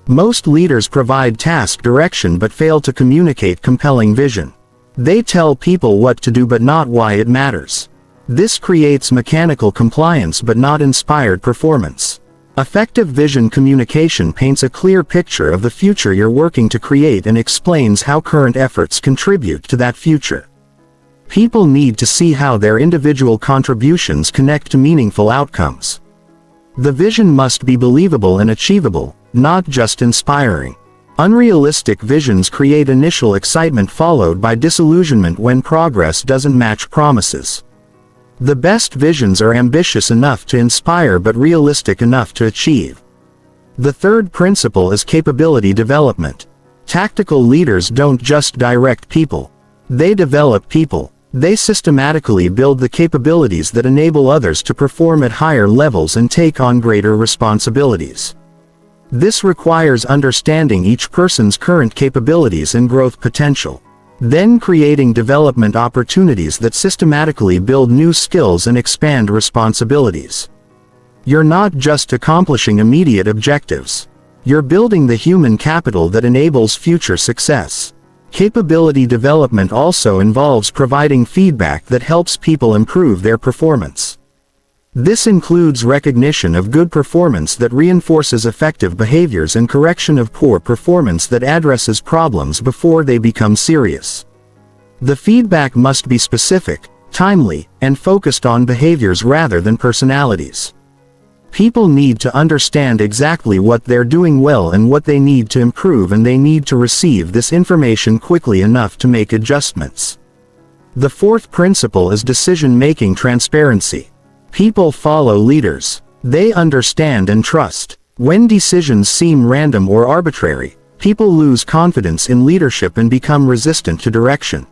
Most leaders provide task direction but fail to communicate compelling vision. They tell people what to do but not why it matters. This creates mechanical compliance but not inspired performance. Effective vision communication paints a clear picture of the future you're working to create and explains how current efforts contribute to that future. People need to see how their individual contributions connect to meaningful outcomes. The vision must be believable and achievable, not just inspiring. Unrealistic visions create initial excitement followed by disillusionment when progress doesn't match promises. The best visions are ambitious enough to inspire but realistic enough to achieve. The third principle is capability development. Tactical leaders don't just direct people. They develop people. They systematically build the capabilities that enable others to perform at higher levels and take on greater responsibilities. This requires understanding each person's current capabilities and growth potential, then creating development opportunities that systematically build new skills and expand responsibilities. You're not just accomplishing immediate objectives. You're building the human capital that enables future success. Capability development also involves providing feedback that helps people improve their performance. This includes recognition of good performance that reinforces effective behaviors and correction of poor performance that addresses problems before they become serious. The feedback must be specific, timely, and focused on behaviors rather than personalities. People need to understand exactly what they're doing well and what they need to improve, and they need to receive this information quickly enough to make adjustments. The fourth principle is decision-making transparency. People follow leaders. They understand and trust. When decisions seem random or arbitrary, people lose confidence in leadership and become resistant to direction.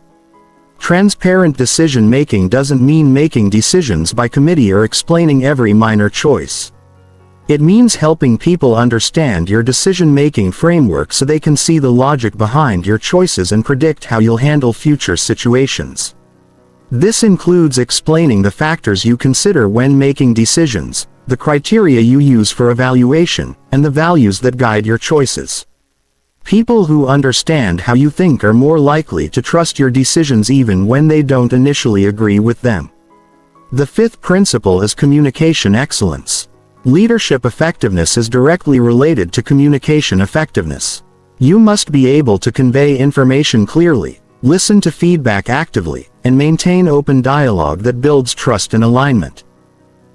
Transparent decision-making doesn't mean making decisions by committee or explaining every minor choice. It means helping people understand your decision-making framework so they can see the logic behind your choices and predict how you'll handle future situations. This includes explaining the factors you consider when making decisions, the criteria you use for evaluation, and the values that guide your choices. People who understand how you think are more likely to trust your decisions even when they don't initially agree with them. The fifth principle is communication excellence. Leadership effectiveness is directly related to communication effectiveness. You must be able to convey information clearly, listen to feedback actively, and maintain open dialogue that builds trust and alignment.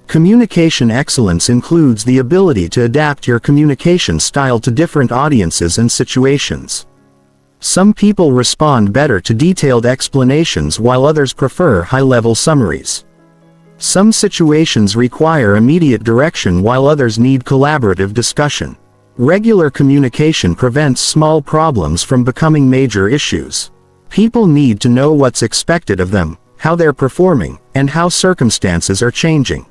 Communication excellence includes the ability to adapt your communication style to different audiences and situations. Some people respond better to detailed explanations while others prefer high-level summaries. Some situations require immediate direction while others need collaborative discussion. Regular communication prevents small problems from becoming major issues. People need to know what's expected of them, how they're performing, and how circumstances are changing.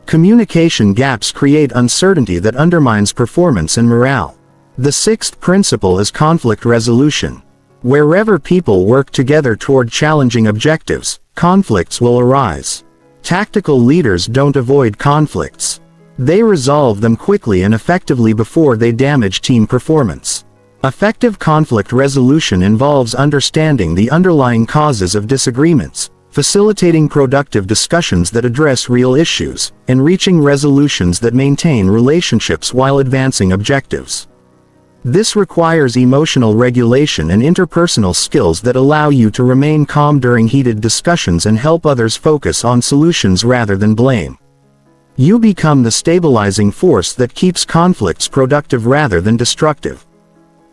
Communication gaps create uncertainty that undermines performance and morale. The sixth principle is conflict resolution. Wherever people work together toward challenging objectives, conflicts will arise. Tactical leaders don't avoid conflicts. They resolve them quickly and effectively before they damage team performance. Effective conflict resolution involves understanding the underlying causes of disagreements, facilitating productive discussions that address real issues, and reaching resolutions that maintain relationships while advancing objectives. This requires emotional regulation and interpersonal skills that allow you to remain calm during heated discussions and help others focus on solutions rather than blame. You become the stabilizing force that keeps conflicts productive rather than destructive.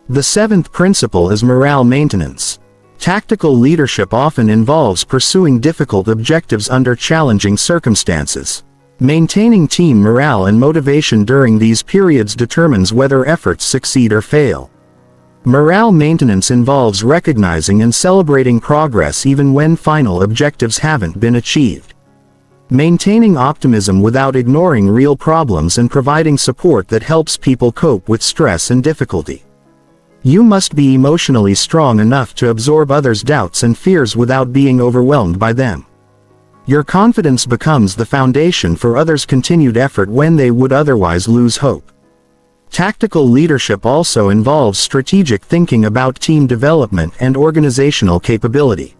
The seventh principle is morale maintenance. Tactical leadership often involves pursuing difficult objectives under challenging circumstances. Maintaining team morale and motivation during these periods determines whether efforts succeed or fail. Morale maintenance involves recognizing and celebrating progress even when final objectives haven't been achieved. Maintaining optimism without ignoring real problems and providing support that helps people cope with stress and difficulty. You must be emotionally strong enough to absorb others' doubts and fears without being overwhelmed by them. Your confidence becomes the foundation for others' continued effort when they would otherwise lose hope. Tactical leadership also involves strategic thinking about team development and organizational capability.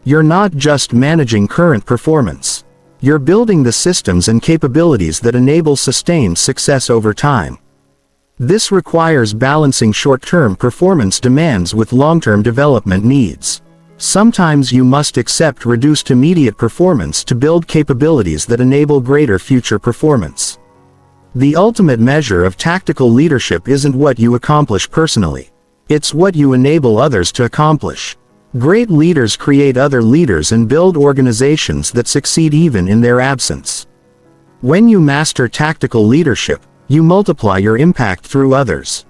You're not just managing current performance. You're building the systems and capabilities that enable sustained success over time. This requires balancing short-term performance demands with long-term development needs. Sometimes you must accept reduced immediate performance to build capabilities that enable greater future performance. The ultimate measure of tactical leadership isn't what you accomplish personally. It's what you enable others to accomplish. Great leaders create other leaders and build organizations that succeed even in their absence. When you master tactical leadership, you multiply your impact through others.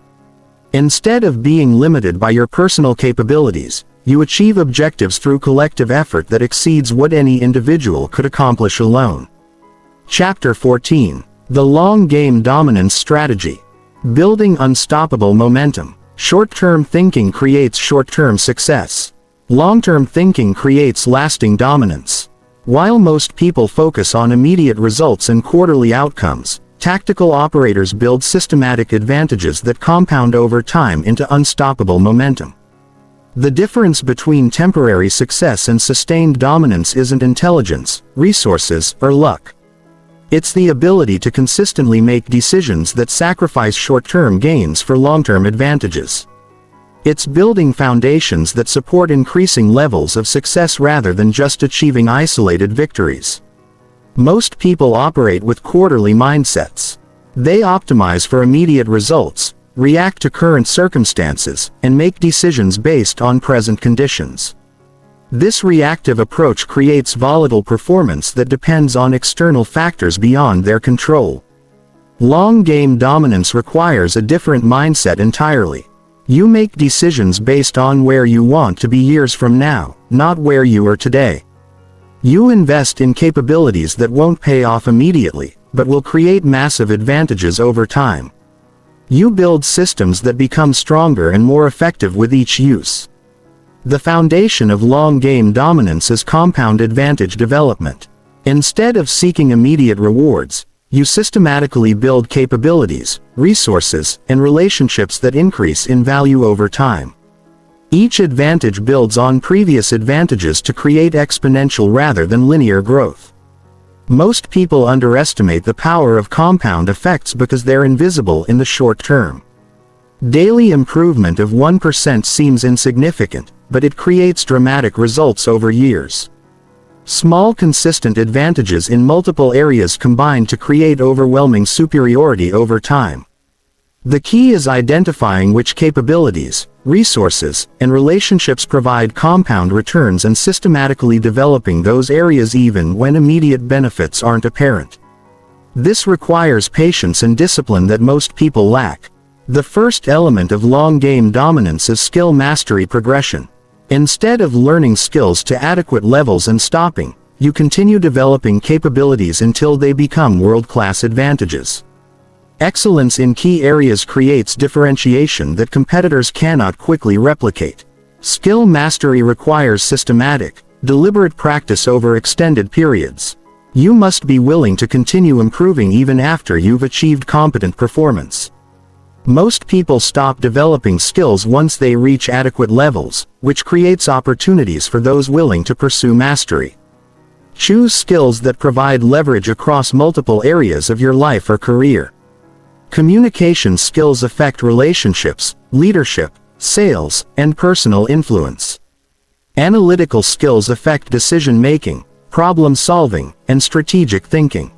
Instead of being limited by your personal capabilities, You achieve objectives through collective effort that exceeds what any individual could accomplish alone. Chapter 14. The Long Game Dominance Strategy. Building unstoppable momentum. Short-term thinking creates short-term success. Long-term thinking creates lasting dominance. While most people focus on immediate results and quarterly outcomes, tactical operators build systematic advantages that compound over time into unstoppable momentum. The difference between temporary success and sustained dominance isn't intelligence, resources, or luck. It's the ability to consistently make decisions that sacrifice short-term gains for long-term advantages. It's building foundations that support increasing levels of success rather than just achieving isolated victories. Most people operate with quarterly mindsets. They optimize for immediate results, react to current circumstances, and make decisions based on present conditions. This reactive approach creates volatile performance that depends on external factors beyond their control. Long-game dominance requires a different mindset entirely. You make decisions based on where you want to be years from now, not where you are today. You invest in capabilities that won't pay off immediately, but will create massive advantages over time. You build systems that become stronger and more effective with each use. The foundation of long-game dominance is compound advantage development. Instead of seeking immediate rewards, you systematically build capabilities, resources, and relationships that increase in value over time. Each advantage builds on previous advantages to create exponential rather than linear growth. Most people underestimate the power of compound effects because they're invisible in the short term. Daily improvement of 1% seems insignificant, but it creates dramatic results over years. Small consistent advantages in multiple areas combine to create overwhelming superiority over time. The key is identifying which capabilities, resources, and relationships provide compound returns and systematically developing those areas even when immediate benefits aren't apparent. This requires patience and discipline that most people lack. The first element of long-game dominance is skill mastery progression. Instead of learning skills to adequate levels and stopping, you continue developing capabilities until they become world-class advantages. Excellence in key areas creates differentiation that competitors cannot quickly replicate. Skill mastery requires systematic, deliberate practice over extended periods. You must be willing to continue improving even after you've achieved competent performance. Most people stop developing skills once they reach adequate levels, which creates opportunities for those willing to pursue mastery. Choose skills that provide leverage across multiple areas of your life or career. Communication skills affect relationships, leadership, sales, and personal influence. Analytical skills affect decision-making, problem-solving, and strategic thinking.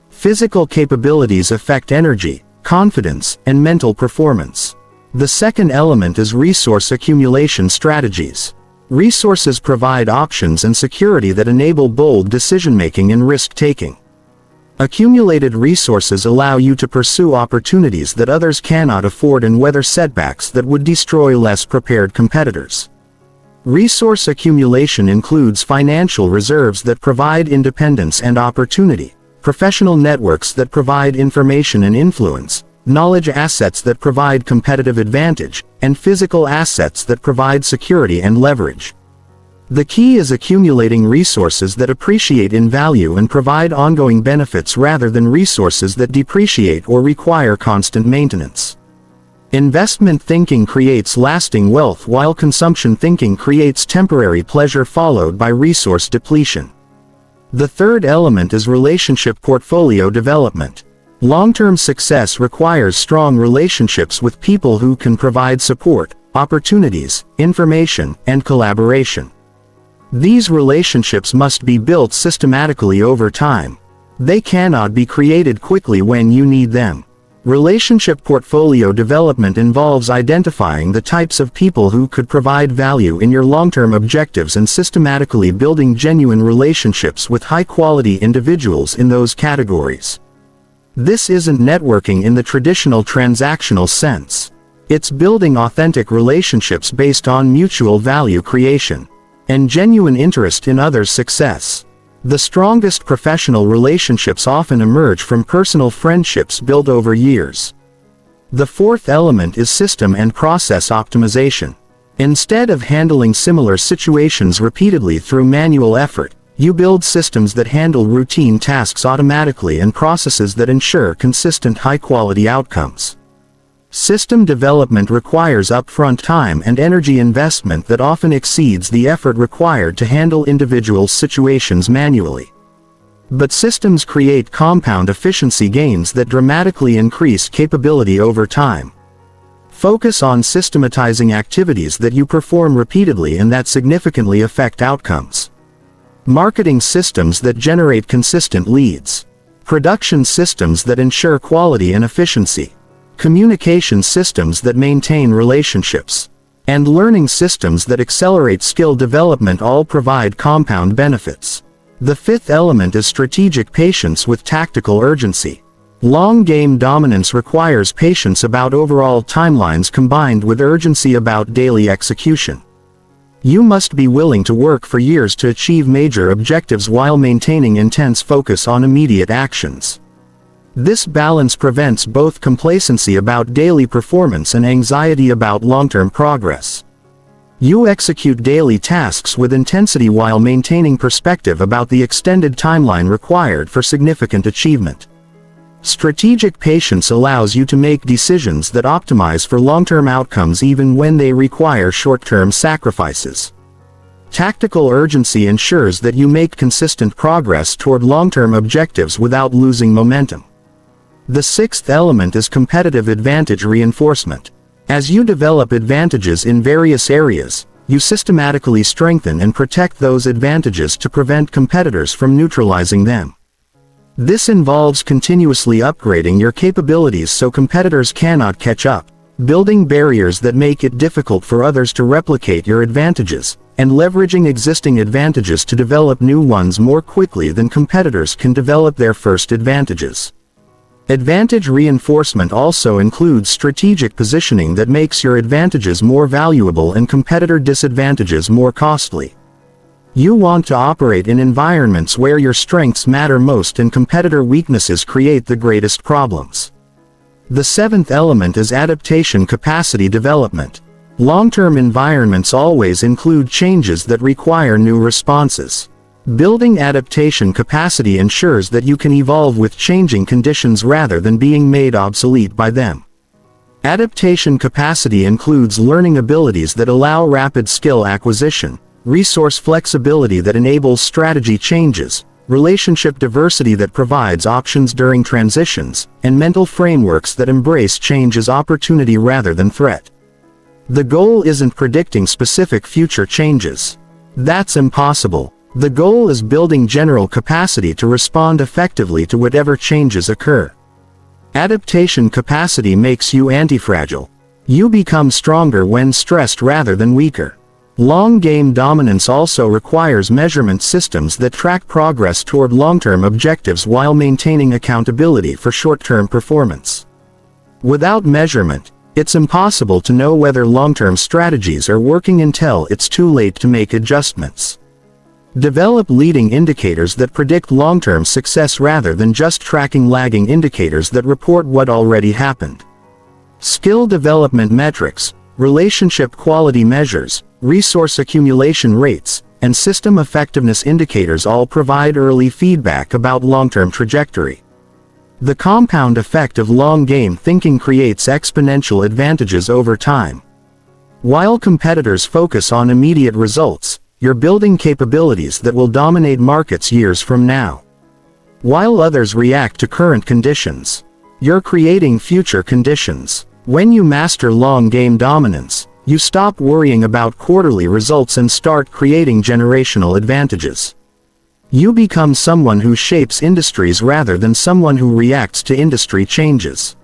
Physical capabilities affect energy, confidence, and mental performance. The second element is resource accumulation strategies. Resources provide options and security that enable bold decision-making and risk-taking. Accumulated resources allow you to pursue opportunities that others cannot afford and weather setbacks that would destroy less prepared competitors. Resource accumulation includes financial reserves that provide independence and opportunity, professional networks that provide information and influence, knowledge assets that provide competitive advantage, and physical assets that provide security and leverage. The key is accumulating resources that appreciate in value and provide ongoing benefits rather than resources that depreciate or require constant maintenance. Investment thinking creates lasting wealth while consumption thinking creates temporary pleasure followed by resource depletion. The third element is relationship portfolio development. Long-term success requires strong relationships with people who can provide support, opportunities, information, and collaboration. These relationships must be built systematically over time. They cannot be created quickly when you need them. Relationship portfolio development involves identifying the types of people who could provide value in your long-term objectives and systematically building genuine relationships with high-quality individuals in those categories. This isn't networking in the traditional transactional sense. It's building authentic relationships based on mutual value creation and genuine interest in others' success. The strongest professional relationships often emerge from personal friendships built over years. The fourth element is system and process optimization. Instead of handling similar situations repeatedly through manual effort, you build systems that handle routine tasks automatically and processes that ensure consistent high-quality outcomes. System development requires upfront time and energy investment that often exceeds the effort required to handle individual situations manually. But systems create compound efficiency gains that dramatically increase capability over time. Focus on systematizing activities that you perform repeatedly and that significantly affect outcomes. Marketing systems that generate consistent leads. Production systems that ensure quality and efficiency. Communication systems that maintain relationships. And learning systems that accelerate skill development all provide compound benefits. The fifth element is strategic patience with tactical urgency. Long game dominance requires patience about overall timelines combined with urgency about daily execution. You must be willing to work for years to achieve major objectives while maintaining intense focus on immediate actions. This balance prevents both complacency about daily performance and anxiety about long-term progress. You execute daily tasks with intensity while maintaining perspective about the extended timeline required for significant achievement. Strategic patience allows you to make decisions that optimize for long-term outcomes even when they require short-term sacrifices. Tactical urgency ensures that you make consistent progress toward long-term objectives without losing momentum. The sixth element is competitive advantage reinforcement. As you develop advantages in various areas, you systematically strengthen and protect those advantages to prevent competitors from neutralizing them. This involves continuously upgrading your capabilities so competitors cannot catch up, building barriers that make it difficult for others to replicate your advantages, and leveraging existing advantages to develop new ones more quickly than competitors can develop their first advantages. Advantage reinforcement also includes strategic positioning that makes your advantages more valuable and competitor disadvantages more costly. You want to operate in environments where your strengths matter most and competitor weaknesses create the greatest problems. The seventh element is adaptation capacity development. Long-term environments always include changes that require new responses. Building adaptation capacity ensures that you can evolve with changing conditions rather than being made obsolete by them. Adaptation capacity includes learning abilities that allow rapid skill acquisition, resource flexibility that enables strategy changes, relationship diversity that provides options during transitions, and mental frameworks that embrace change as opportunity rather than threat. The goal isn't predicting specific future changes. That's impossible. The goal is building general capacity to respond effectively to whatever changes occur. Adaptation capacity makes you antifragile. You become stronger when stressed rather than weaker. Long game dominance also requires measurement systems that track progress toward long-term objectives while maintaining accountability for short-term performance. Without measurement, it's impossible to know whether long-term strategies are working until it's too late to make adjustments. Develop leading indicators that predict long-term success rather than just tracking lagging indicators that report what already happened. Skill development metrics, relationship quality measures, resource accumulation rates, and system effectiveness indicators all provide early feedback about long-term trajectory. The compound effect of long-game thinking creates exponential advantages over time. While competitors focus on immediate results, you're building capabilities that will dominate markets years from now. While others react to current conditions, you're creating future conditions. When you master long-game dominance, you stop worrying about quarterly results and start creating generational advantages. You become someone who shapes industries rather than someone who reacts to industry changes.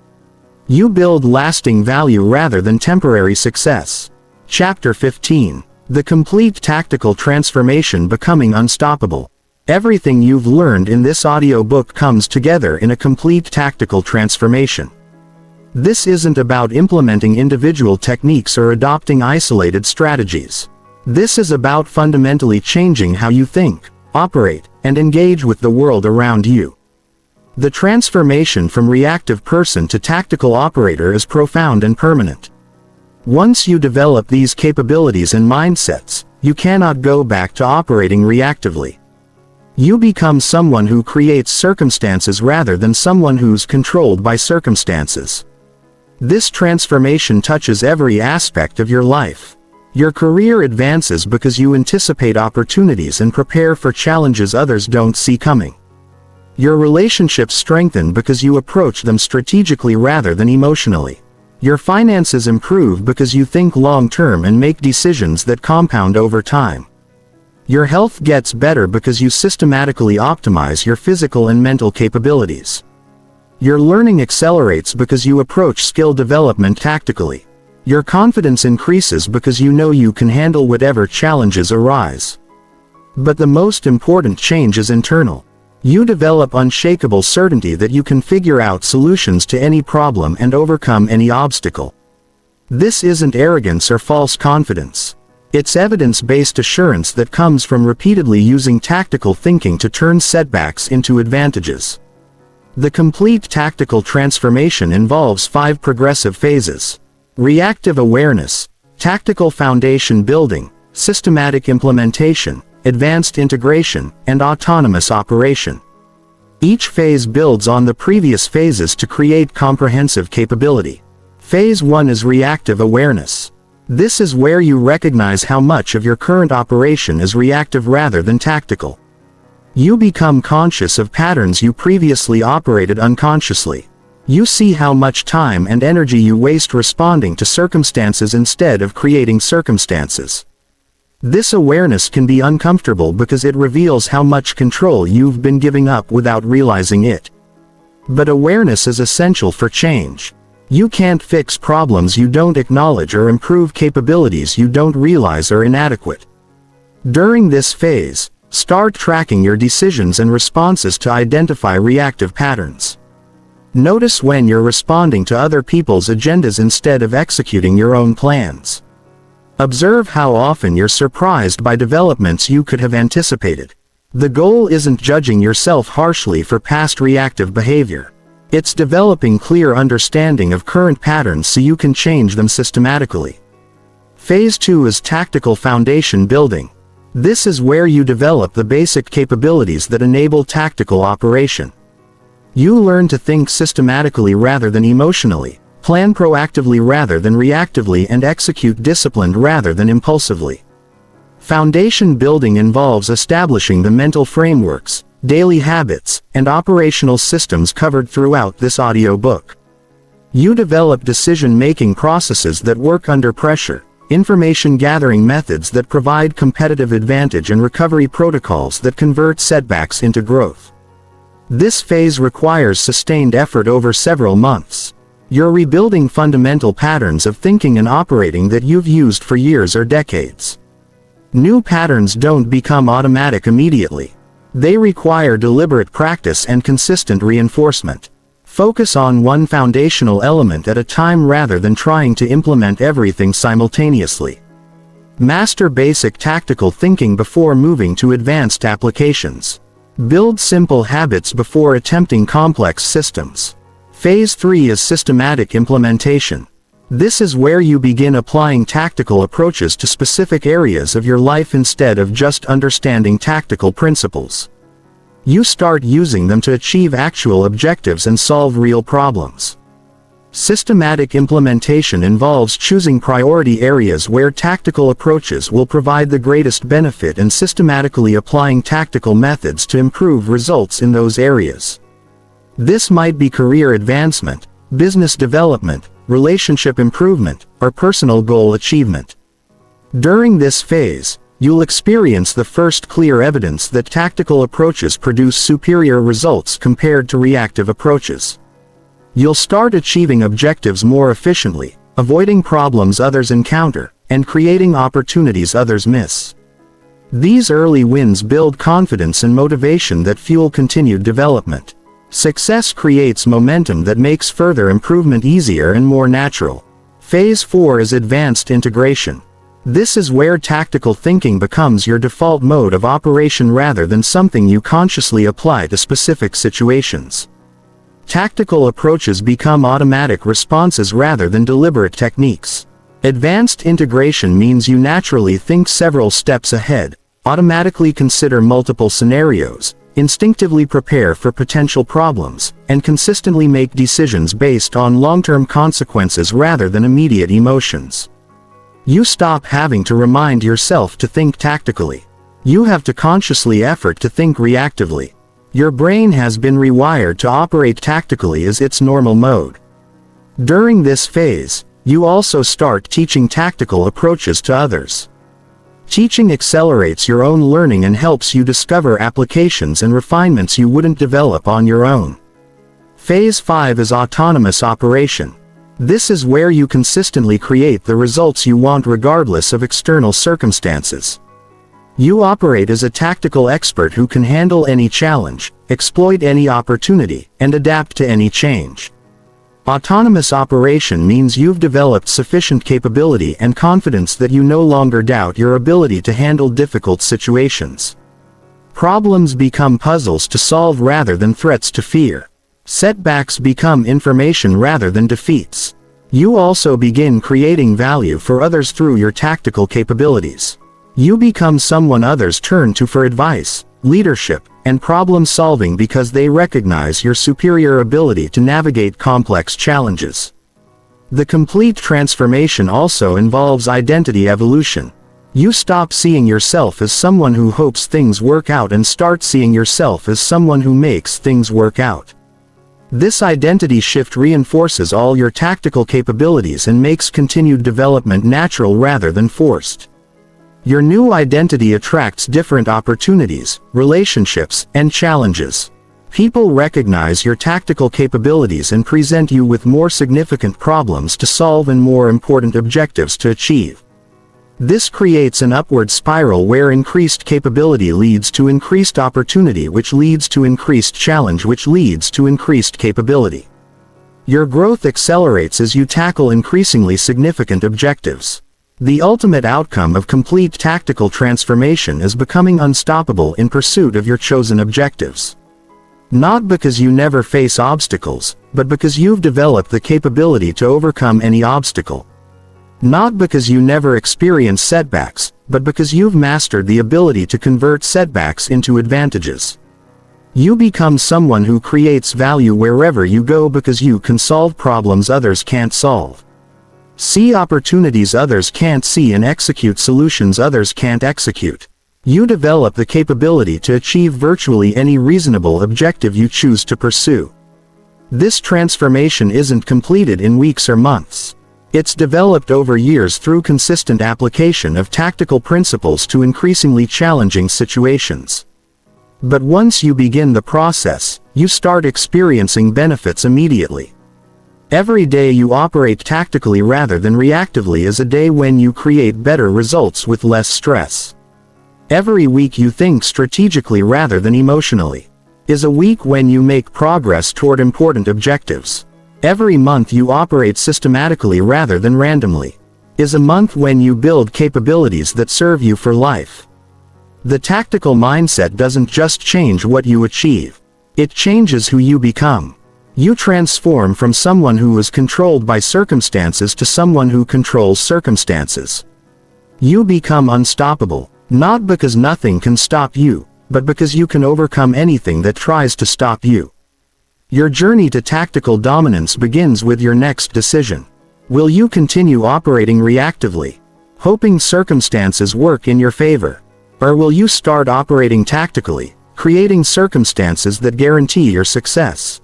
You build lasting value rather than temporary success. Chapter 15. The complete tactical transformation becoming unstoppable. Everything you've learned in this audiobook comes together in a complete tactical transformation. This isn't about implementing individual techniques or adopting isolated strategies. This is about fundamentally changing how you think, operate, and engage with the world around you. The transformation from reactive person to tactical operator is profound and permanent. Once you develop these capabilities and mindsets, you cannot go back to operating reactively. You become someone who creates circumstances rather than someone who's controlled by circumstances. This transformation touches every aspect of your life. Your career advances because you anticipate opportunities and prepare for challenges others don't see coming. Your relationships strengthen because you approach them strategically rather than emotionally. Your finances improve because you think long-term and make decisions that compound over time. Your health gets better because you systematically optimize your physical and mental capabilities. Your learning accelerates because you approach skill development tactically. Your confidence increases because you know you can handle whatever challenges arise. But the most important change is internal. You develop unshakable certainty that you can figure out solutions to any problem and overcome any obstacle. This isn't arrogance or false confidence. It's evidence-based assurance that comes from repeatedly using tactical thinking to turn setbacks into advantages. The complete tactical transformation involves 5 progressive phases: reactive awareness, tactical foundation building, systematic implementation, advanced integration, and autonomous operation. Each phase builds on the previous phases to create comprehensive capability. Phase 1 is reactive awareness. This is where you recognize how much of your current operation is reactive rather than tactical. You become conscious of patterns you previously operated unconsciously. You see how much time and energy you waste responding to circumstances instead of creating circumstances. This awareness can be uncomfortable because it reveals how much control you've been giving up without realizing it. But awareness is essential for change. You can't fix problems you don't acknowledge or improve capabilities you don't realize are inadequate. During this phase, start tracking your decisions and responses to identify reactive patterns. Notice when you're responding to other people's agendas instead of executing your own plans. Observe how often you're surprised by developments you could have anticipated. The goal isn't judging yourself harshly for past reactive behavior. It's developing clear understanding of current patterns so you can change them systematically. Phase 2 is tactical foundation building. This is where you develop the basic capabilities that enable tactical operation. You learn to think systematically rather than emotionally, plan proactively rather than reactively, and execute disciplined rather than impulsively. Foundation building involves establishing the mental frameworks, daily habits, and operational systems covered throughout this audiobook. You develop decision-making processes that work under pressure, information gathering methods that provide competitive advantage, and recovery protocols that convert setbacks into growth. This phase requires sustained effort over several months. You're rebuilding fundamental patterns of thinking and operating that you've used for years or decades. New patterns don't become automatic immediately. They require deliberate practice and consistent reinforcement. Focus on one foundational element at a time rather than trying to implement everything simultaneously. Master basic tactical thinking before moving to advanced applications. Build simple habits before attempting complex systems. Phase 3 is systematic implementation. This is where you begin applying tactical approaches to specific areas of your life instead of just understanding tactical principles. You start using them to achieve actual objectives and solve real problems. Systematic implementation involves choosing priority areas where tactical approaches will provide the greatest benefit and systematically applying tactical methods to improve results in those areas. This might be career advancement, business development, relationship improvement, or personal goal achievement. During this phase, you'll experience the first clear evidence that tactical approaches produce superior results compared to reactive approaches. You'll start achieving objectives more efficiently, avoiding problems others encounter, and creating opportunities others miss. These early wins build confidence and motivation that fuel continued development. Success creates momentum that makes further improvement easier and more natural. Phase 4 is advanced integration. This is where tactical thinking becomes your default mode of operation rather than something you consciously apply to specific situations. Tactical approaches become automatic responses rather than deliberate techniques. Advanced integration means you naturally think several steps ahead, automatically consider multiple scenarios, instinctively prepare for potential problems, and consistently make decisions based on long-term consequences rather than immediate emotions. You stop having to remind yourself to think tactically. You have to consciously effort to think reactively. Your brain has been rewired to operate tactically as its normal mode. During this phase, you also start teaching tactical approaches to others. Teaching accelerates your own learning and helps you discover applications and refinements you wouldn't develop on your own. Phase 5 is autonomous operation. This is where you consistently create the results you want regardless of external circumstances. You operate as a tactical expert who can handle any challenge, exploit any opportunity, and adapt to any change. Autonomous operation means you've developed sufficient capability and confidence that you no longer doubt your ability to handle difficult situations. Problems become puzzles to solve rather than threats to fear. Setbacks become information rather than defeats. You also begin creating value for others through your tactical capabilities. You become someone others turn to for advice, leadership, and problem solving because they recognize your superior ability to navigate complex challenges. The complete transformation also involves identity evolution. You stop seeing yourself as someone who hopes things work out and start seeing yourself as someone who makes things work out. This identity shift reinforces all your tactical capabilities and makes continued development natural rather than forced. Your new identity attracts different opportunities, relationships, and challenges. People recognize your tactical capabilities and present you with more significant problems to solve and more important objectives to achieve. This creates an upward spiral where increased capability leads to increased opportunity, which leads to increased challenge, which leads to increased capability. Your growth accelerates as you tackle increasingly significant objectives. The ultimate outcome of complete tactical transformation is becoming unstoppable in pursuit of your chosen objectives. Not because you never face obstacles, but because you've developed the capability to overcome any obstacle. Not because you never experience setbacks, but because you've mastered the ability to convert setbacks into advantages. You become someone who creates value wherever you go because you can solve problems others can't solve. See opportunities others can't see and execute solutions others can't execute. You develop the capability to achieve virtually any reasonable objective you choose to pursue. This transformation isn't completed in weeks or months. It's developed over years through consistent application of tactical principles to increasingly challenging situations. But once you begin the process, you start experiencing benefits immediately. Every day you operate tactically rather than reactively is a day when you create better results with less stress. Every week you think strategically rather than emotionally is a week when you make progress toward important objectives. Every month you operate systematically rather than randomly is a month when you build capabilities that serve you for life. The tactical mindset doesn't just change what you achieve. It changes who you become. You transform from someone who is controlled by circumstances to someone who controls circumstances. You become unstoppable, not because nothing can stop you, but because you can overcome anything that tries to stop you. Your journey to tactical dominance begins with your next decision. Will you continue operating reactively, hoping circumstances work in your favor? Or will you start operating tactically, creating circumstances that guarantee your success?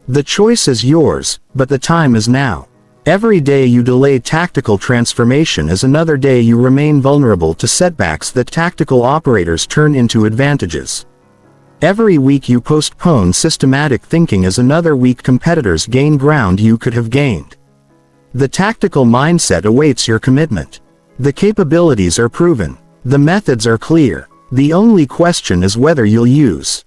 The choice is yours, but the time is now. Every day you delay tactical transformation is another day you remain vulnerable to setbacks that tactical operators turn into advantages. Every week you postpone systematic thinking is another week competitors gain ground you could have gained. The tactical mindset awaits your commitment. The capabilities are proven. The methods are clear. The only question is whether you'll use